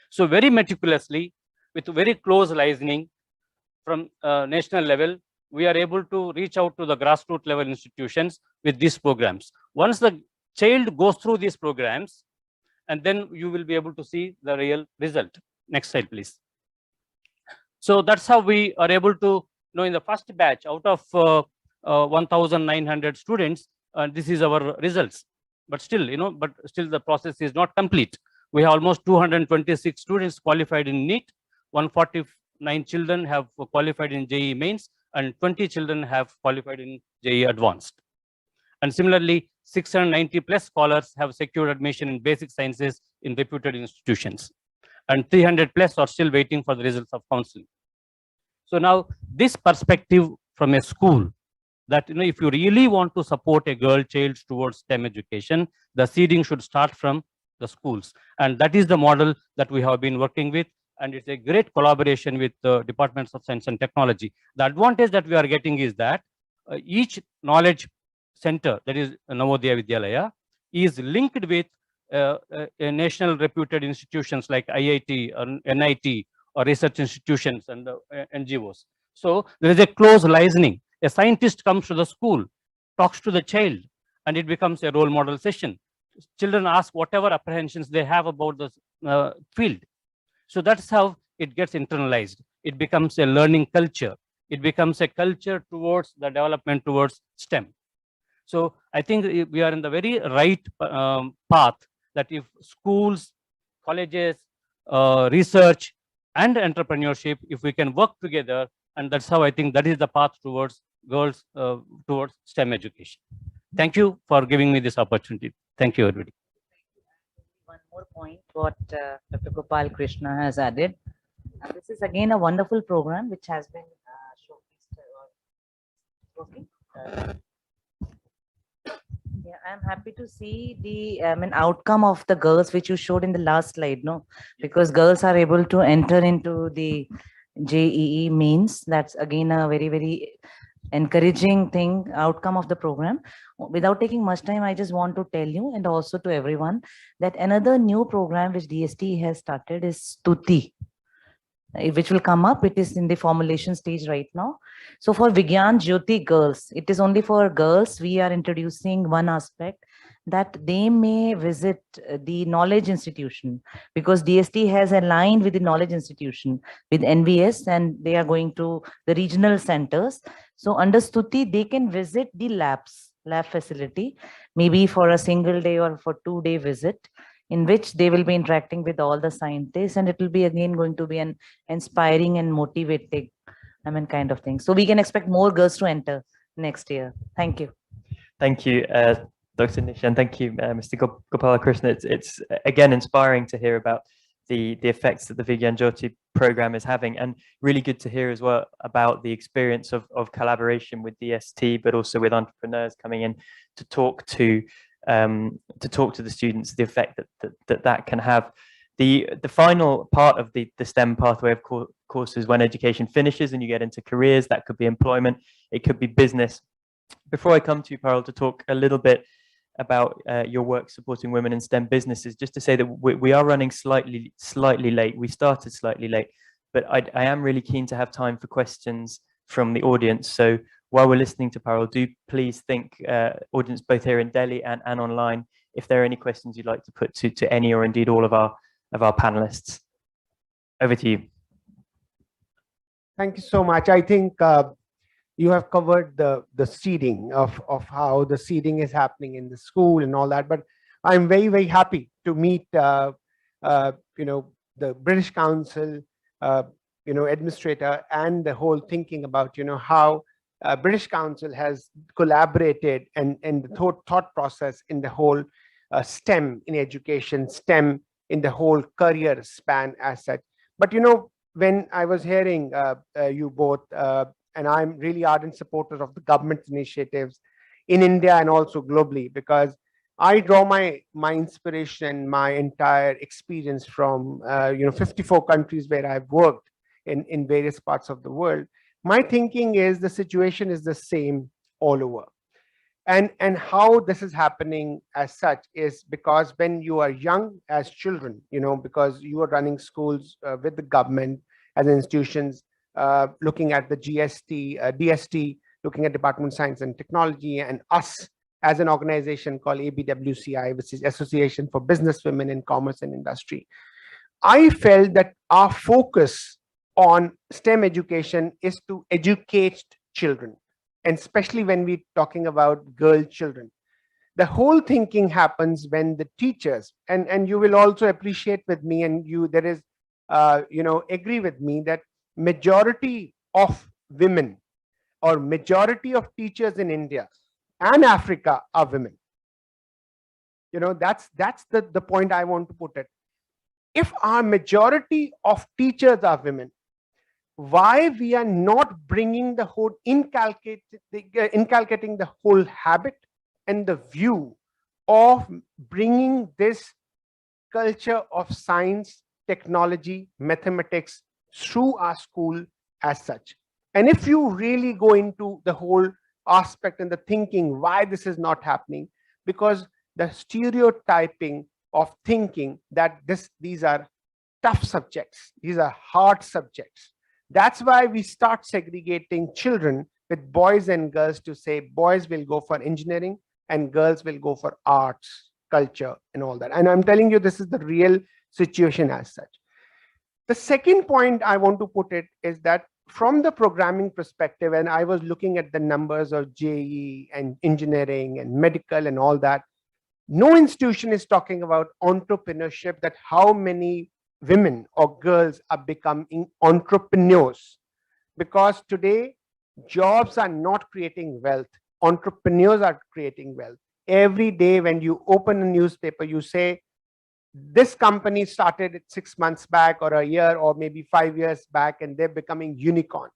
So very meticulously, with very close listening from national level, we are able to reach out to the grassroots level institutions with these programs. Once the child goes through these programs, and then you will be able to see the real result. Next slide, please. So that's how we are able to, in the first batch out of 1,900 students, this is our results. But still, still the process is not complete. We have almost 226 students qualified in NEET, 149 children have qualified in JEE Mains, and 20 children have qualified in JEE Advanced. And similarly, 690 plus scholars have secured admission in basic sciences in reputed institutions. And 300 plus are still waiting for the results of counseling. So now this perspective from a school, that if you really want to support a girl child towards STEM education, the seeding should start from the schools. And that is the model that we have been working with. And it's a great collaboration with the departments of science and technology. The advantage that we are getting is that each knowledge center, that is Navodaya Vidyalaya, is linked with national reputed institutions like IIT or NIT or research institutions and NGOs. So there is a close listening. A scientist comes to the school, talks to the child, and it becomes a role model session. Children ask whatever apprehensions they have about the field. So that's how it gets internalized. It becomes a learning culture. It becomes a culture towards the development towards STEM. So I think we are in the very right path, that if schools, colleges, research, and entrepreneurship, if we can work together, and that's how I think that is the path towards girls, towards STEM education. Thank you for giving me this opportunity. Thank you, everybody. One more point, what Dr. Gopal Krishna has added. This is again a wonderful program which has been showcased. Yeah, I'm happy to see the outcome of the girls which you showed in the last slide, because girls are able to enter into the JEE Mains. That's again a very, very encouraging thing, outcome of the program. Without taking much time, I just want to tell you and also to everyone that another new program which DST has started is Stuti, which will come up. It is in the formulation stage right now. So for Vigyan Jyoti girls, it is only for girls. We are introducing one aspect, that they may visit the knowledge institution, because DST has aligned with the knowledge institution with NVS, and they are going to the regional centers. So under Stuti, they can visit the lab facility, maybe for a single day or for 2-day visit, in which they will be interacting with all the scientists, and it will be again going to be an inspiring and motivating, kind of thing. So we can expect more girls to enter next year. Thank you. Thank you, Dr. Nisha, and thank you, Mr. Gopala Krishna. It's again inspiring to hear about the effects that the Vigyan Jyoti program is having, and really good to hear as well about the experience of collaboration with DST, but also with entrepreneurs coming in to talk to to talk to the students the effect that can have. The final part of the STEM pathway, of course, is when education finishes and you get into careers. That could be employment, it could be business. Before I come to you, Parul, to talk a little bit about your work supporting women in STEM businesses, just to say that we are running slightly late. We started slightly late, but I am really keen to have time for questions from the audience. So while we're listening to Parul, do please think, audience both here in Delhi and online, if there are any questions you'd like to put to any or indeed all of our panelists. Over to you. Thank you so much. I think you have covered the seeding of how the seeding is happening in the school and all that, but I'm very, very happy to meet the British Council administrator and the whole thinking about how British Council has collaborated and the thought process in the whole STEM in education, STEM in the whole career span as such. But when I was hearing you both, and I'm really ardent supporter of the government initiatives in India and also globally, because I draw my inspiration, my entire experience from 54 countries where I've worked in various parts of the world. My thinking is the situation is the same all over. And how this is happening as such is because when you are young as children, because you are running schools with the government as institutions, looking at the DST, looking at Department of Science and Technology, and us as an organization called ABWCI, which is Association for Business Women in Commerce and Industry. I felt that our focus on STEM education is to educate children, and especially when we're talking about girl children. The whole thinking happens when the teachers, and you will also appreciate with me, and there is, agree with me that majority of women or majority of teachers in India and Africa are women. That's the point I want to put it. If our majority of teachers are women, why we are not bringing the whole inculcating the whole habit and the view of bringing this culture of science, technology, mathematics through our school as such. And if you really go into the whole aspect and the thinking why this is not happening, because the stereotyping of thinking that these are tough subjects, these are hard subjects. That's why we start segregating children with boys and girls to say boys will go for engineering and girls will go for arts, culture, and all that. And I'm telling you, this is the real situation as such. The second point I want to put it is that from the programming perspective, and I was looking at the numbers of JEE and engineering and medical and all that, no institution is talking about entrepreneurship, that how many women or girls are becoming entrepreneurs. Because today, jobs are not creating wealth. Entrepreneurs are creating wealth. Every day when you open a newspaper, you say, this company started it 6 months back or a year or maybe 5 years back, and they're becoming unicorn.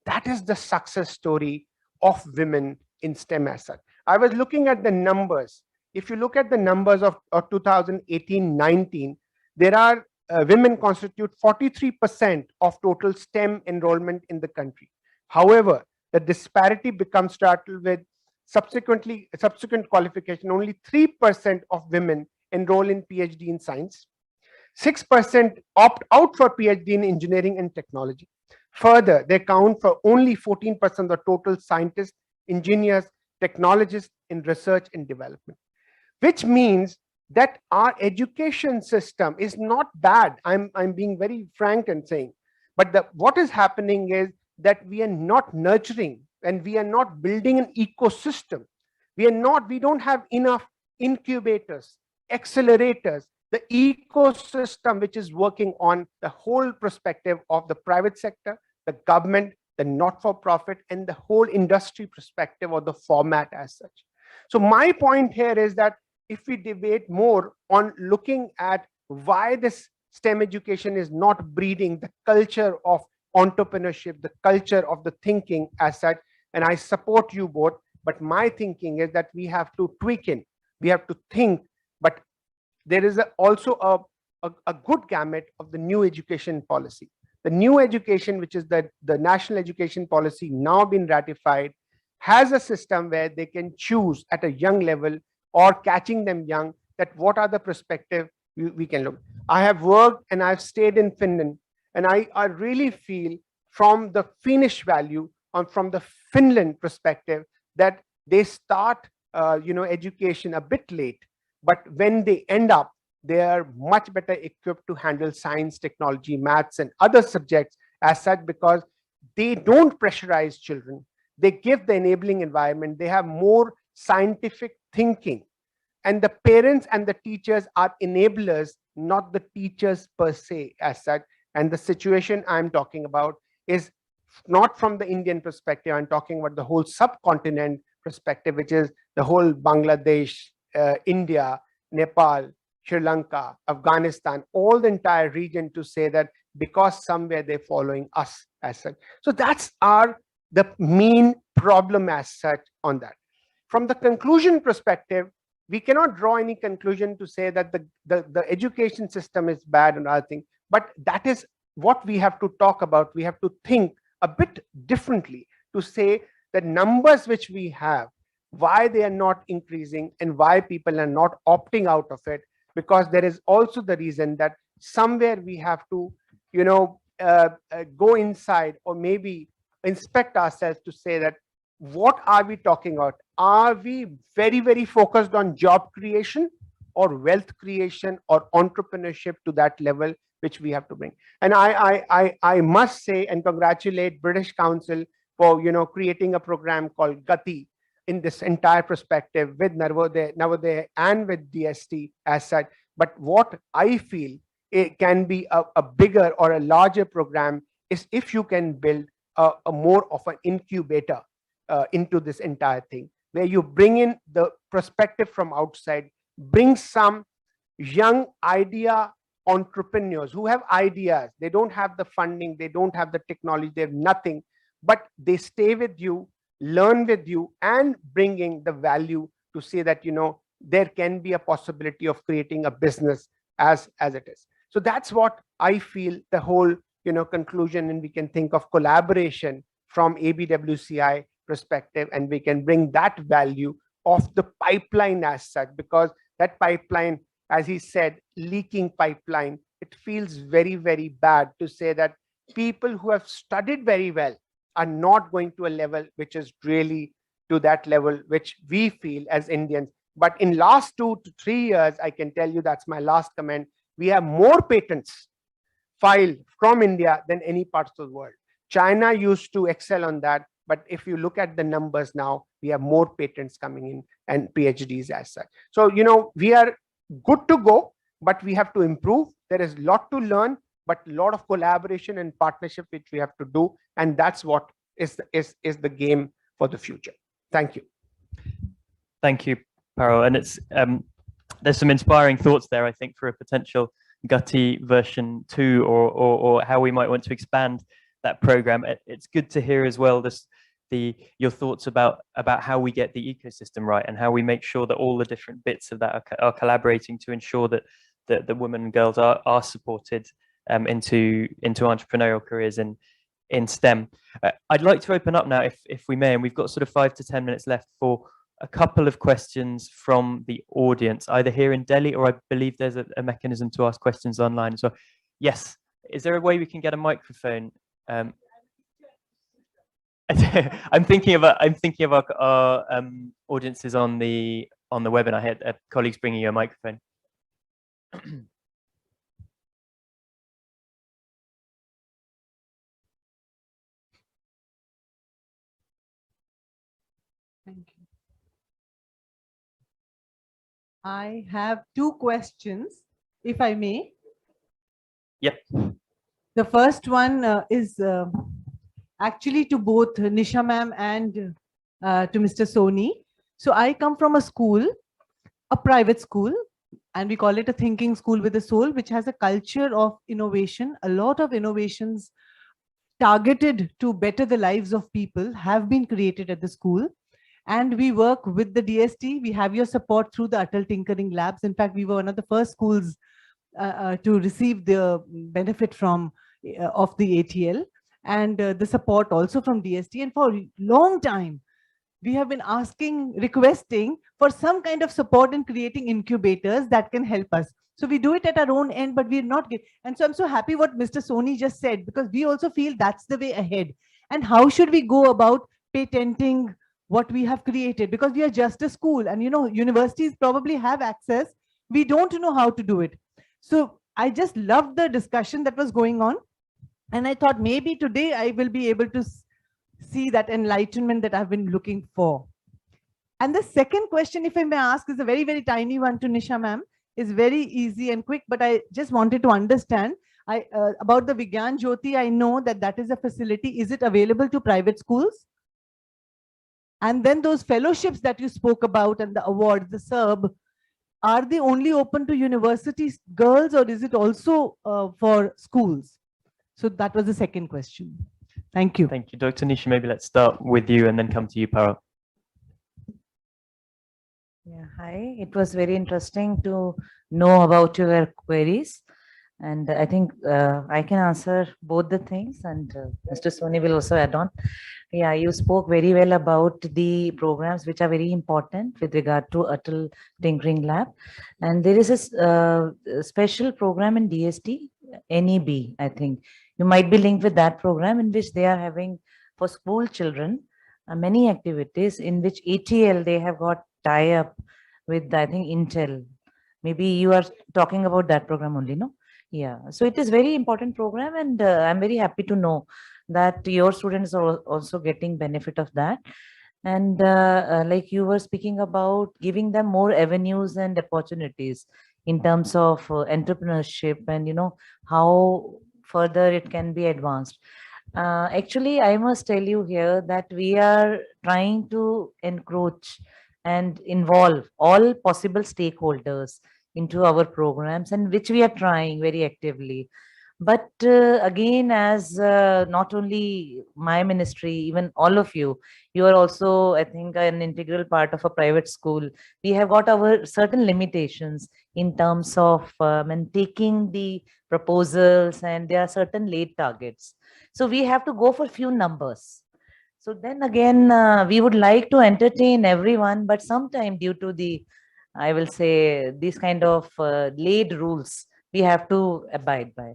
That is the success story of women in STEM as such. I was looking at the numbers. If you look at the numbers of 2018-19, there are women constitute 43% of total STEM enrollment in the country. However, the disparity becomes startled with subsequent qualification. Only 3% of women enroll in PhD in science. 6% opt out for PhD in engineering and technology. Further, they count for only 14% of the total scientists, engineers, technologists in research and development, which means that our education system is not bad. I'm being very frank and saying, but what is happening is that we are not nurturing and we are not building an ecosystem. We don't have enough incubators, accelerators, the ecosystem which is working on the whole perspective of the private sector, the government, the not-for-profit, and the whole industry perspective or the format as such. So my point here is that if we debate more on looking at why this STEM education is not breeding the culture of entrepreneurship, the culture of the thinking as such, and I support you both, but my thinking is that we have to tweak in. we have to think, but there is also a good gamut of the new education policy. The new education, which is the national education policy now been ratified, has a system where they can choose at a young level or catching them young that what are the perspective we can look. I have worked and I've stayed in Finland, and I really feel from the Finnish value on from the Finland perspective that they start education a bit late, but when they end up, they are much better equipped to handle science, technology, maths, and other subjects as such, because they don't pressurize children. They give the enabling environment. They have more scientific thinking. And the parents and the teachers are enablers, not the teachers per se as such. And the situation I'm talking about is not from the Indian perspective. I'm talking about the whole subcontinent perspective, which is the whole Bangladesh, India, Nepal, Sri Lanka, Afghanistan, all the entire region, to say that because somewhere they're following us as such. So that's the main problem as such on that. From the conclusion perspective, we cannot draw any conclusion to say that the education system is bad and other thing, but that is what we have to talk about. We have to think a bit differently to say the numbers which we have, why they are not increasing and why people are not opting out of it, because there is also the reason that somewhere we have to, go inside or maybe inspect ourselves to say that what are we talking about? Are we very, very focused on job creation or wealth creation or entrepreneurship to that level, which we have to bring? And I must say and congratulate British Council for creating a program called Gati in this entire perspective with Navodaya and with DST as such. But what I feel it can be a bigger or a larger program is if you can build a more of an incubator into this entire thing, where you bring in the perspective from outside, bring some young idea entrepreneurs who have ideas. They don't have the funding, they don't have the technology, they have nothing, but they stay with you, learn with you, and bringing the value to say that there can be a possibility of creating a business as it is. So that's what I feel the whole conclusion, and we can think of collaboration from ABWCI perspective, and we can bring that value of the pipeline as such, because that pipeline, as he said, leaking pipeline, it feels very, very bad to say that people who have studied very well are not going to a level which is really to that level which we feel as Indians. But in last 2 to 3 years, I can tell you, that's my last comment, we have more patents filed from India than any parts of the world. China used to excel on that, but if you look at the numbers now, we have more patents coming in and PhDs as such. So we are good to go, but we have to improve. There is a lot to learn, but a lot of collaboration and partnership which we have to do, and that's what is the game for the future. Thank you. Thank you, Paro. And it's there's some inspiring thoughts there, I think, for a potential Gati version 2, or how we might want to expand that program. It's good to hear as well your thoughts about how we get the ecosystem right and how we make sure that all the different bits of that are collaborating to ensure that the women and girls are supported into entrepreneurial careers in STEM. I'd like to open up now, if we may, and we've got sort of 5 to 10 minutes left for a couple of questions from the audience, either here in Delhi, or I believe there's a mechanism to ask questions online. So yes, is there a way we can get a microphone? I'm thinking of our audiences on the webinar. I had colleagues bringing you a microphone. Thank you. I have 2 questions, if I may. Yep. The first one is actually to both Nisha ma'am and to Mr. Soni. So I come from a school, a private school, and we call it a thinking school with a soul, which has a culture of innovation. A lot of innovations targeted to better the lives of people have been created at the school. And we work with the DST. We have your support through the Atal Tinkering Labs. In fact, we were one of the first schools to receive the benefit from of the ATL, and the support also from DST. And for a long time, we have been requesting for some kind of support in creating incubators that can help us. So we do it at our own end, but we're not. And so I'm so happy what Mr. Soni just said, because we also feel that's the way ahead. And how should we go about patenting what we have created? Because we are just a school, and universities probably have access. We don't know how to do it. So I just loved the discussion that was going on. And I thought maybe today I will be able to see that enlightenment that I've been looking for. And the second question, if I may ask, is a very, very tiny one to Nisha ma'am. Is very easy and quick, but I just wanted to understand about the Vigyan Jyoti. I know that that is a facility. Is it available to private schools? And then those fellowships that you spoke about and the awards, the Scrb, are they only open to university girls, or is it also for schools? So that was the second question. Thank you. Thank you, Dr. Nisha. Maybe let's start with you and then come to you, Parul. Yeah, hi. It was very interesting to know about your queries. And I think I can answer both the things, and Mr. Soni will also add on. Yeah, you spoke very well about the programs which are very important with regard to Atal Tinkering Lab. And there is a special program in DST, NEB, I think. You might be linked with that program, in which they are having for school children many activities in which ATL, they have got tie-up with, I think, Intel. Maybe you are talking about that program only, no? Yeah, so it is very important program, and I'm very happy to know that your students are also getting benefit of that. And like you were speaking about giving them more avenues and opportunities in terms of entrepreneurship, and how further it can be advanced. Actually, I must tell you here that we are trying to encroach and involve all possible stakeholders into our programs, and which we are trying very actively. But again, as not only my ministry, even all of you, you are also, I think, an integral part of a private school. We have got our certain limitations in terms of taking the proposals, and there are certain late targets. So we have to go for few numbers. So then again, we would like to entertain everyone, but sometime due to the, I will say, these kind of laid rules, we have to abide by.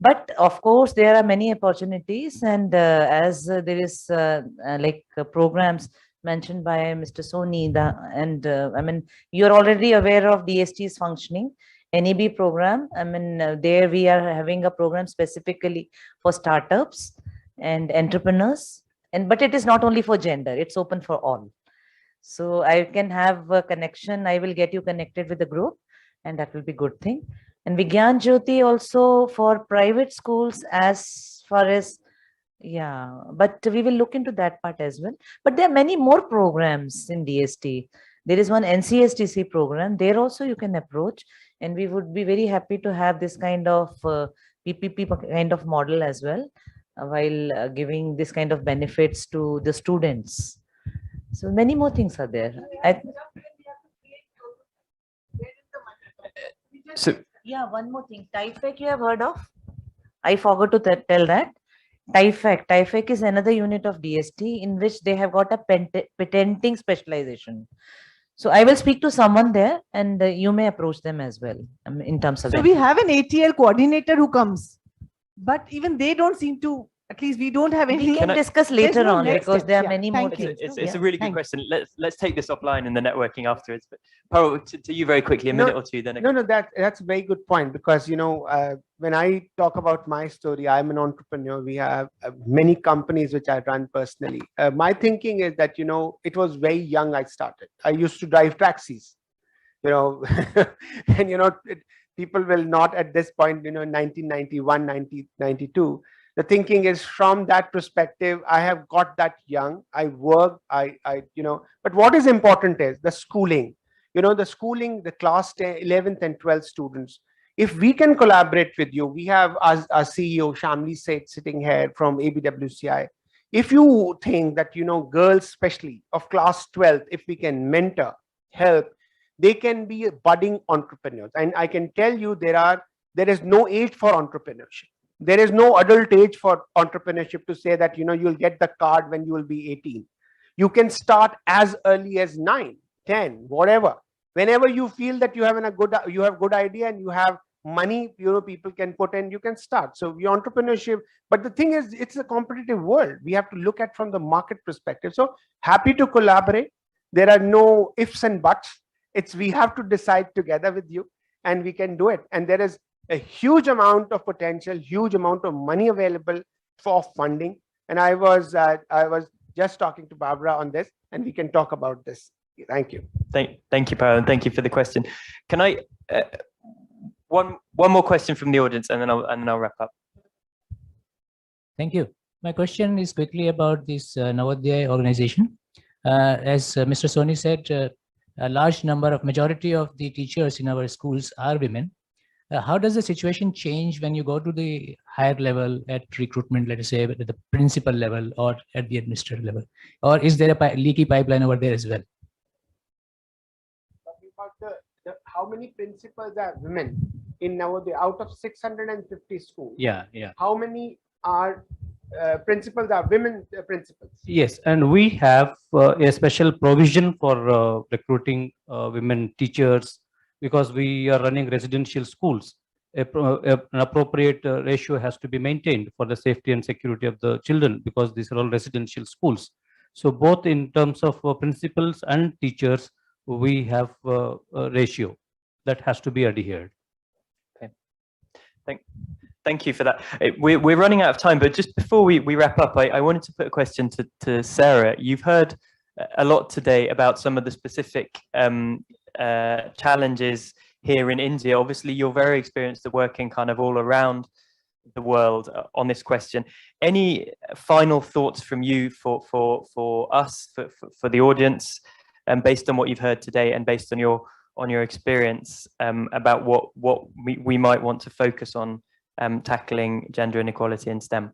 But of course, there are many opportunities, and as there is like programs mentioned by Mr. Soni, and I mean, you're already aware of DST's functioning. NEB program, I mean, there we are having a program specifically for startups and entrepreneurs. But it is not only for gender, it's open for all. So I can have a connection. I will get you connected with the group, and that will be good thing. And Vigyan Jyoti also for private schools, as far as, yeah, but we will look into that part as well. But there are many more programs in DST. There is one NCSTC program. There also you can approach, and we would be very happy to have this kind of PPP kind of model as well, while giving this kind of benefits to the students. So many more things are there. So Yeah, one more thing. TIFAC you have heard of? I forgot to tell that. TIFAC is another unit of DST in which they have got a patenting specialization. So I will speak to someone there, and you may approach them as well in terms of So that. we have an ATL coordinator who comes, but even they don't seem to, at least we don't have any. We can discuss later no on, next because steps. there are Yeah, many more thank you. things. it's Yeah. a really good Thank you. question. Let's take this offline in the networking afterwards. But Parul, to you very quickly, a No, minute or two, then. No, that's a very good point, because when I talk about my story, I'm an entrepreneur. We have many companies which I run personally. My thinking is that it was very young I started. I used to drive taxis, and people will not at this point, 1991, 1992. The thinking is from that perspective. I have got that young. I work. But what is important is the schooling. The schooling, the class 10, 11th and 12th students. If we can collaborate with you, we have our CEO Shamli Seth sitting here from ABWCI. If you think that, girls, especially of class 12, if we can mentor, help, they can be budding entrepreneurs. And I can tell you there is no age for entrepreneurship. There is no adult age for entrepreneurship to say that, you'll get the card when you will be 18. You can start as early as 9, 10, whatever. Whenever you feel that you have good idea and you have money, people can put in, you can start. So your entrepreneurship, but the thing is, it's a competitive world. We have to look at from the market perspective. So happy to collaborate. There are no ifs and buts. We have to decide together with you, and we can do it. And there is a huge amount of potential, huge amount of money available for funding. And I was just talking to Barbara on this, and we can talk about this. Thank you. Thank you, Paul, and thank you for the question. Can I one more question from the audience, and then I'll wrap up. Thank you. My question is quickly about this Navodaya organization. As Mr. Soni said, a majority of the teachers in our schools are women. How does the situation change when you go to the higher level at recruitment, let us say at the principal level or at the administrative level? Or is there a leaky pipeline over there as well? Talking about how many principals are women in Navodaya out of 650 schools? Yeah. How many are principals are women principals? Yes, and we have a special provision for recruiting women teachers, because we are running residential schools. An appropriate ratio has to be maintained for the safety and security of the children, because these are all residential schools. So both in terms of principals and teachers, we have a ratio that has to be adhered. Okay. Thank you for that. We're running out of time, but just before we wrap up, I wanted to put a question to Sarah. You've heard a lot today about some of the specific challenges here in India. Obviously, you're very experienced at working kind of all around the world on this question. Any final thoughts from you for us, for the audience, based on what you've heard today and based on your experience about what we might want to focus on tackling gender inequality in STEM?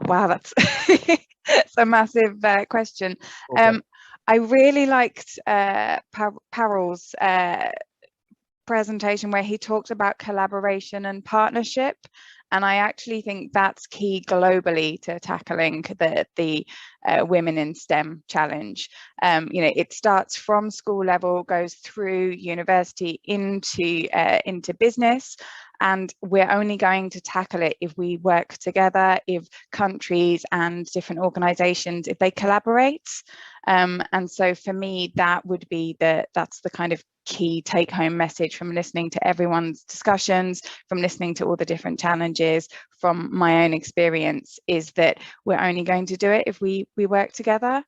Wow, that's a massive question. Okay. I really liked Parul's presentation where he talked about collaboration and partnership. And I actually think that's key globally to tackling the women in STEM challenge. It starts from school level, goes through university into business. And we're only going to tackle it if we work together, if countries and different organizations, if they collaborate. And so for me, that would be that's the kind of key take-home message from listening to everyone's discussions, from listening to all the different challenges, from my own experience, is that we're only going to do it if we work together.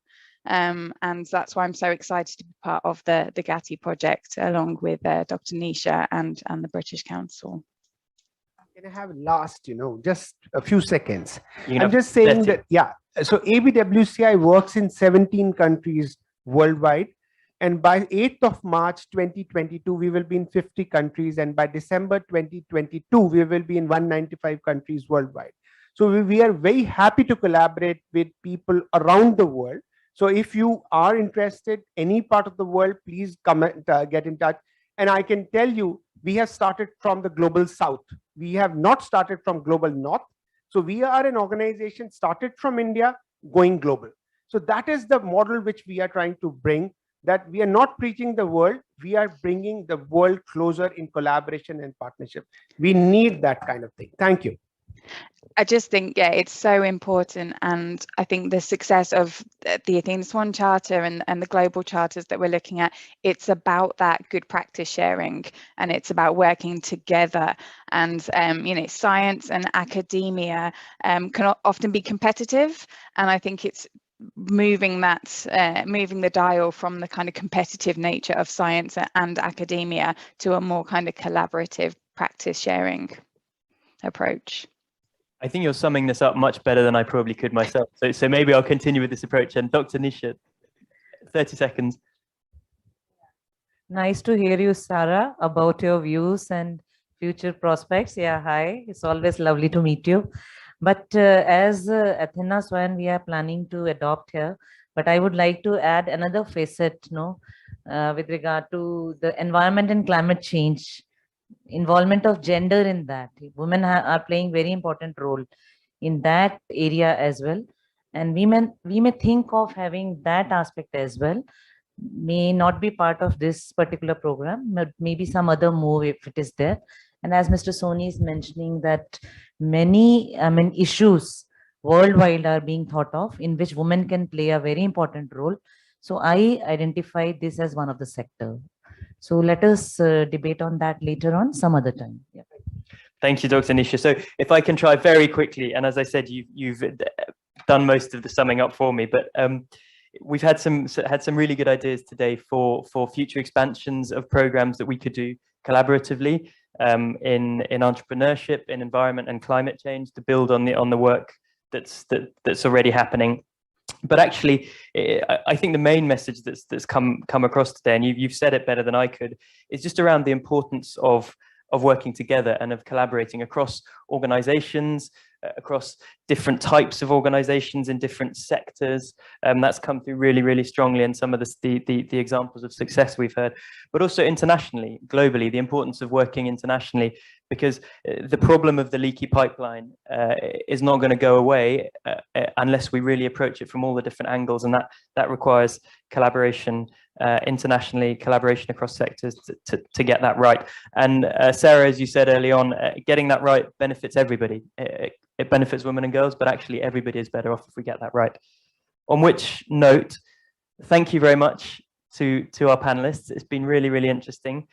And that's why I'm so excited to be part of the GATI project, along with Dr. Nisha and the British Council. Can I have last, just a few seconds? You know, I'm just saying that, so ABWCI works in 17 countries worldwide. And by 8th of March 2022, we will be in 50 countries. And by December 2022, we will be in 195 countries worldwide. So we are very happy to collaborate with people around the world. So if you are interested, any part of the world, please get in touch. And I can tell you, we have started from the global south. We have not started from global north. So we are an organization started from India, going global. So that is the model which we are trying to bring, that we are not preaching the world, we are bringing the world closer in collaboration and partnership. We need that kind of thing. Thank you. I just think, it's so important. And I think the success of the Athena Swan Charter and the global charters that we're looking at, it's about that good practice sharing, and it's about working together. And, science and academia can often be competitive. And I think it's moving the dial from the kind of competitive nature of science and academia to a more kind of collaborative practice sharing approach. I think you're summing this up much better than I probably could myself. So maybe I'll continue with this approach. And Dr. Nisha, 30 seconds. Nice to hear you, Sarah, about your views and future prospects. Yeah, hi. It's always lovely to meet you. But as Athena Swan, we are planning to adopt here. But I would like to add another facet, with regard to the environment and climate change, involvement of gender in that. Women are playing very important role in that area as well. And we may think of having that aspect as well. May not be part of this particular program, but maybe some other move if it is there. And as Mr. Soni is mentioning that many issues worldwide are being thought of in which women can play a very important role. So I identify this as one of the sector. So let us debate on that later on some other time. Yeah. Thank you, Dr. Nisha. So if I can try very quickly, and as I said, you've done most of the summing up for me, but we've had some really good ideas today for future expansions of programs that we could do collaboratively in entrepreneurship, in environment and climate change, to build on the work that's already happening. But actually, I think the main message that's come across today, and you've said it better than I could, is just around the importance of working together and of collaborating across organizations, across different types of organizations in different sectors. That's come through really, really strongly in some of the examples of success we've heard, but also internationally, globally, the importance of working internationally, because the problem of the leaky pipeline is not going to go away unless we really approach it from all the different angles, and that requires collaboration internationally, collaboration across sectors to get that right. And Sarah, as you said early on, getting that right benefits everybody. It benefits women and girls, but actually everybody is better off if we get that right. On which note, thank you very much to our panelists. It's been really, really interesting.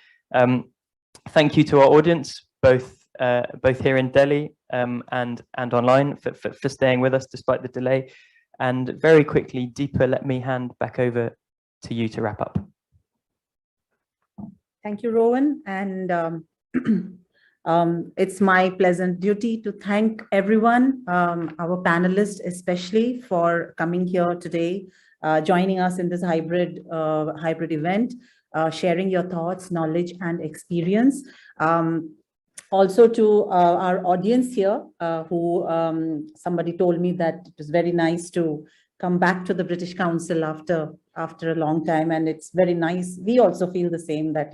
Thank you to our audience, both here in Delhi and online, for staying with us despite the delay. And very quickly, Deepa, let me hand back over to you to wrap up. Thank you, Rowan. And it's my pleasant duty to thank everyone, our panelists especially, for coming here today, joining us in this hybrid event, sharing your thoughts, knowledge, and experience. Also to our audience here, who somebody told me that it was very nice to come back to the British Council after a long time, and it's very nice. We also feel the same, that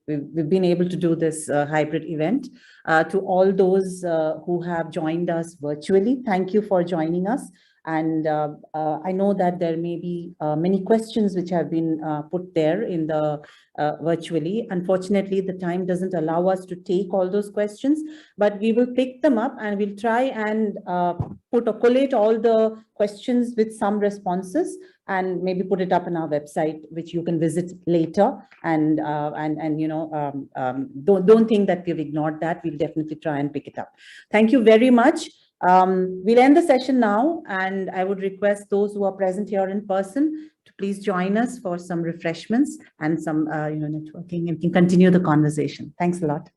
we've been able to do this hybrid event. To all those who have joined us virtually, thank you for joining us. And I know that there may be many questions which have been put there in the virtually. Unfortunately, the time doesn't allow us to take all those questions, but we will pick them up and we'll try and collate all the questions with some responses and maybe put it up on our website, which you can visit later. And don't think that we've ignored that. We'll definitely try and pick it up. Thank you very much. We'll end the session now, and I would request those who are present here in person to please join us for some refreshments and some networking, and we can continue the conversation. Thanks a lot.